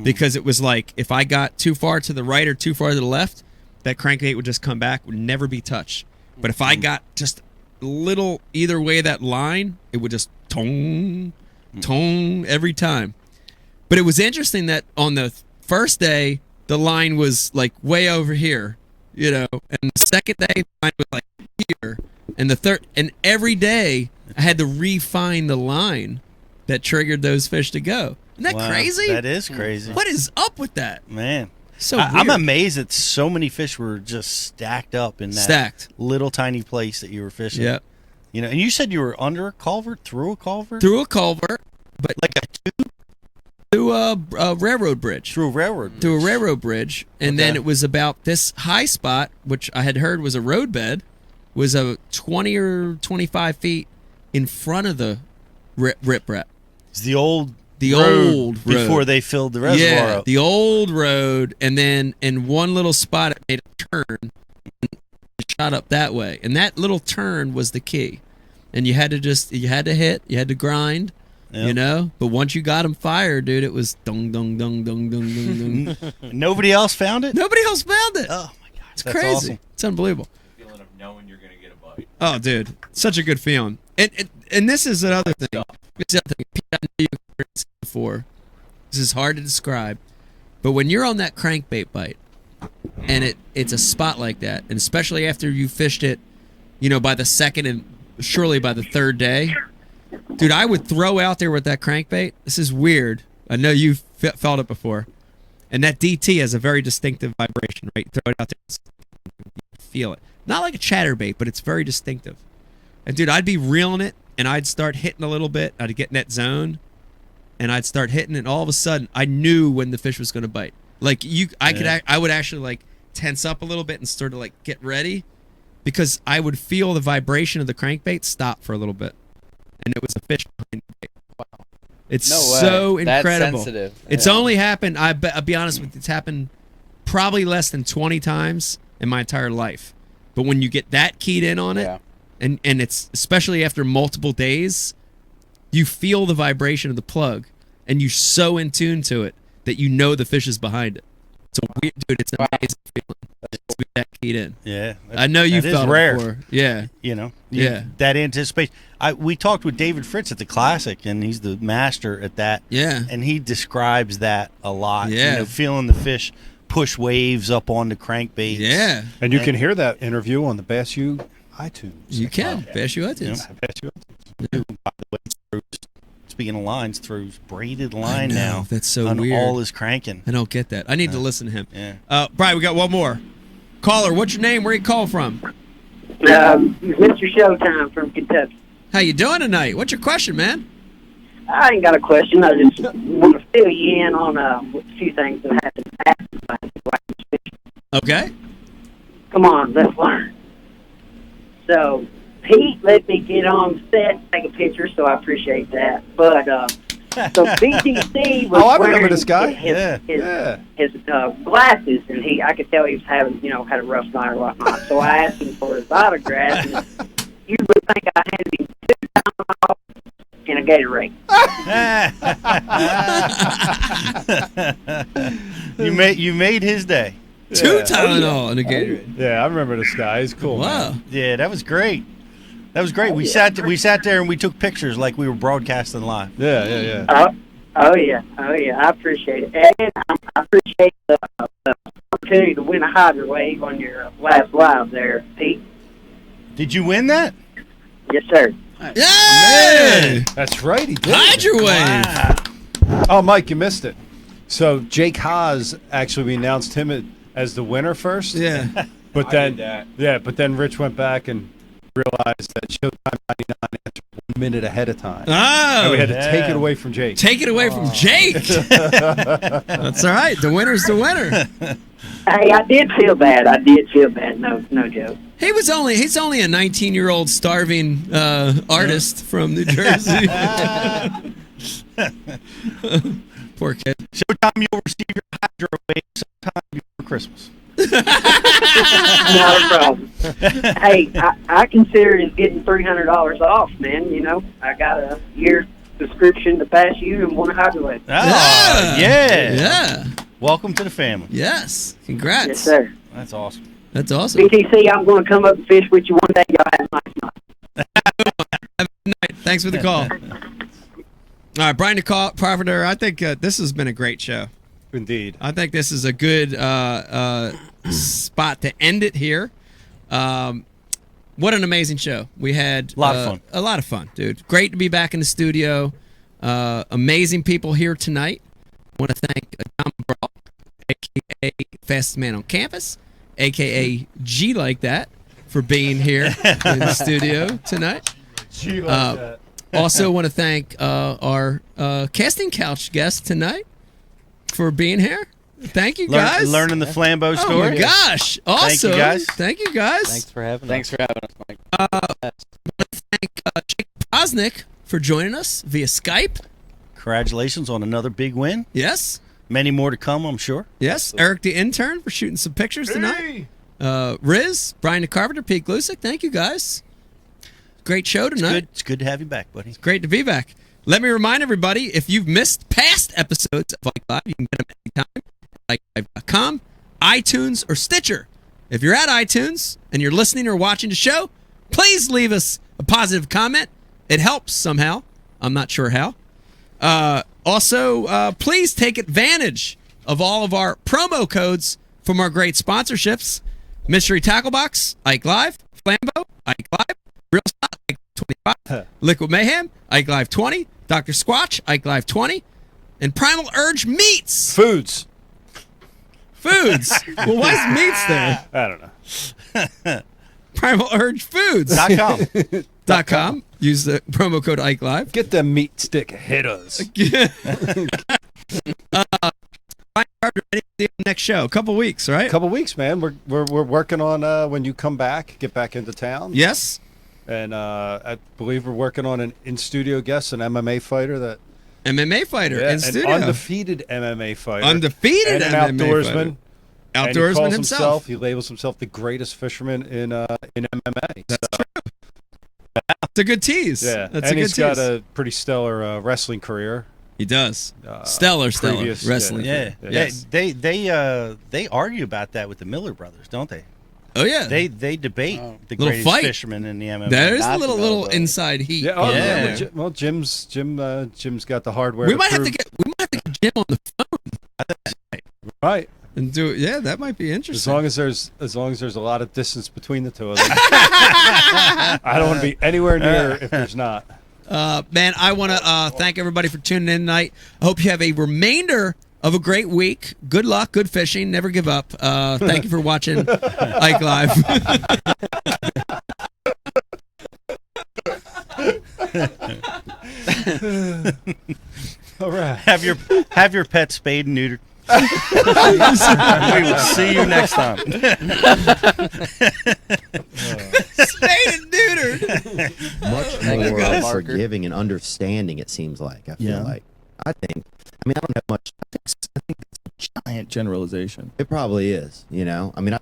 Because it was like, if I got too far to the right or too far to the left, that crankbait would just come back, would never be touched. But if I got just a little either way of that line, it would just tong every time. But it was interesting that on the first day, the line was like way over here, you know, and the second day, the line was like here, and the third, and every day I had to refine the line that triggered those fish to go. Isn't that crazy? That is crazy. What is up with that? Man. So I'm weird. amazed that so many fish were just stacked up in that little tiny place that you were fishing. Yep. You know, and you said you were under a culvert, through a culvert? Through a culvert, but like a tube? Through a railroad bridge. Through a railroad bridge. Through a railroad bridge. And then it was about this high spot, which I had heard was a roadbed, was a 20 or 25 feet in front of the riprap. It's the old road before they filled the reservoir up. The old road, and then in one little spot it made a turn and shot up that way. And that little turn was the key. And you had to hit, you had to grind, you know? But once you got them fired, dude, it was dong, dong, dong, dong, dong, dong, dong. Nobody else found it? Nobody else found it. Oh, my God. It's crazy. Awesome. It's unbelievable. The feeling of knowing you're going to get a bite. Oh, dude. Such a good feeling. And this is another thing. This is another thing. Pete, I know you've experienced it before. This is hard to describe. But when you're on that crankbait bite, and it's a spot like that, and especially after you fished it, you know, by the second and surely by the third day, dude, I would throw out there with that crankbait. This is weird. I know you've felt it before. And that DT has a very distinctive vibration, right? Throw it out there, you feel it. Not like a chatterbait, but it's very distinctive. And, dude, I'd be reeling it, and I'd start hitting a little bit. I'd get in that zone, and I'd start hitting, and all of a sudden, I knew when the fish was going to bite. Like, I would actually, like, tense up a little bit and sort of, like, get ready, because I would feel the vibration of the crankbait stop for a little bit. And it was a fish behind the bait. Wow. It's so incredible. That's sensitive. It's only happened, I'll be honest with you, it's happened probably less than 20 times in my entire life. But when you get that keyed in on it, and it's especially after multiple days, you feel the vibration of the plug, and you're so in tune to it that you know the fish is behind it. It's a weird, dude. It's an amazing feeling to be that keyed in. Yeah, I know you felt rare. it before. Yeah, you know. that anticipation. We talked with David Fritz at the Classic, and he's the master at that. Yeah, and he describes that a lot. Yeah, you know, feeling the fish push waves up on the crankbait. Yeah, and you can hear that interview on the Bass U iTunes. You can Bass U iTunes. Yeah, Bass U iTunes. Yeah. By the way, speaking of lines, throws braided line now. That's so on weird. all his cranking. I don't get that. I need to listen to him. Yeah. Brian, we got one more caller. What's your name? Where you call from? Mr. Showtime from Kentucky. How you doing tonight? What's your question, man? I ain't got a question. I just want to fill you in on a few things that happened. Okay. Come on, let's learn. So, Pete let me get on set, take a picture, so I appreciate that. But, so BTC was I remember wearing this guy. his glasses, and I could tell he was having, had a rough night or whatnot. So I asked him for his autograph, and you would think I handed him $2 in a Gatorade. You made his day. 2 Tylenol and a Gatorade. Yeah, I remember this guy. He's cool. Wow. Man. Yeah, that was great. That was great. We sat there and we took pictures like we were broadcasting live. Yeah. Oh yeah. I appreciate it, and I appreciate the opportunity to win a Hydro Wave on your last live there, Pete. Did you win that? Yes, sir. Yay! That's right. He did. Hydro Wave. Oh, Mike, you missed it. So Jake Haas, actually, we announced him as the winner first. Yeah. But I then, did that. but then Rich went back and realized that Showtime 99 answered 1 minute ahead of time. Oh. And we had to take it away from Jake. Take it away from Jake. That's all right. The winner's the winner. Hey, I did feel bad. No joke. He's only a 19-year-old starving artist from New Jersey. Poor kid. Showtime, you'll receive your Hydro Wave sometime before Christmas. Not a problem. Hey, I consider it as getting $300 off, man. You know, I got a year subscription to Pass You and won a Hydro Wave. Oh, Yeah. Welcome to the family. Yes. Congrats. Yes, sir. That's awesome. That's awesome. BTC, I'm going to come up and fish with you one day. Y'all have a nice night. Have a good night. Thanks for the call. All right, Brian Carpenter, I think this has been a great show. Indeed. I think this is a good spot to end it here. What an amazing show. We had a lot of fun. A lot of fun, dude. Great to be back in the studio. Amazing people here tonight. I want to thank John McGraw, a.k.a. Fastest Man on Campus, a.k.a. G Like That, for being here in the studio tonight. G Like That. Also want to thank our casting couch guest tonight for being here. Thank you, guys. Learning the Flambeau story. Oh, my gosh. Awesome. Thank you, guys. Thanks for having Thanks us. for having us, Mike. I want to thank Jake Posnick for joining us via Skype. Congratulations on another big win. Yes. Many more to come, I'm sure. Yes. Eric the intern for shooting some pictures tonight. Riz, Brian the Carpenter, Pete Glusick. Thank you, guys. Great show tonight. It's good to have you back, buddy. It's great to be back. Let me remind everybody, if you've missed past episodes of Ike Live, you can get them anytime at IkeLive.com, iTunes, or Stitcher. If you're at iTunes and you're listening or watching the show, please leave us a positive comment. It helps somehow. I'm not sure how. Also, please take advantage of all of our promo codes from our great sponsorships. Mystery Tackle Box, Ike Live, Flambeau, Ike Live, Real Stock, Ike 25, Liquid Mayhem, Ike Live 20, Dr. Squatch, Ike Live 20, and Primal Urge Meats. Foods. Well, why is meats there? I don't know. Primal Urge Foods. .com. Use the promo code Ike Live. Get them meat stick hitters. Next show, a couple weeks, right? A couple weeks, man. We're working on when you come back, get back into town. Yes. And I believe we're working on an in-studio guest, an MMA fighter in studio. An undefeated MMA fighter. Undefeated and MMA an outdoorsman. fighter. And he Outdoorsman calls himself. He labels himself the greatest fisherman in MMA. That's true. That's a good tease. Yeah, That's and a good he's got tease. a pretty stellar wrestling career. He does. Stellar wrestling. Yeah. Yes. They argue about that with the Miller brothers, don't they? Oh yeah. They debate the little greatest fight. fisherman in the MMA. There is a little inside heat. Yeah. Well, Jim's got the hardware. We might have to get Jim on the phone. Right. And do it. Yeah, that might be interesting. As long as there's a lot of distance between the two of them. I don't want to be anywhere near if there's not. Man, I want to thank everybody for tuning in tonight. I hope you have a remainder of a great week. Good luck, good fishing, never give up. Thank you for watching Ike Live. All right. Have your pet spayed and neutered. We will see you next time. Spayed and neutered. Much more forgiving and understanding, it seems like. I feel like. I mean, I don't have much. I think it's a giant generalization. It probably is, you know? I mean,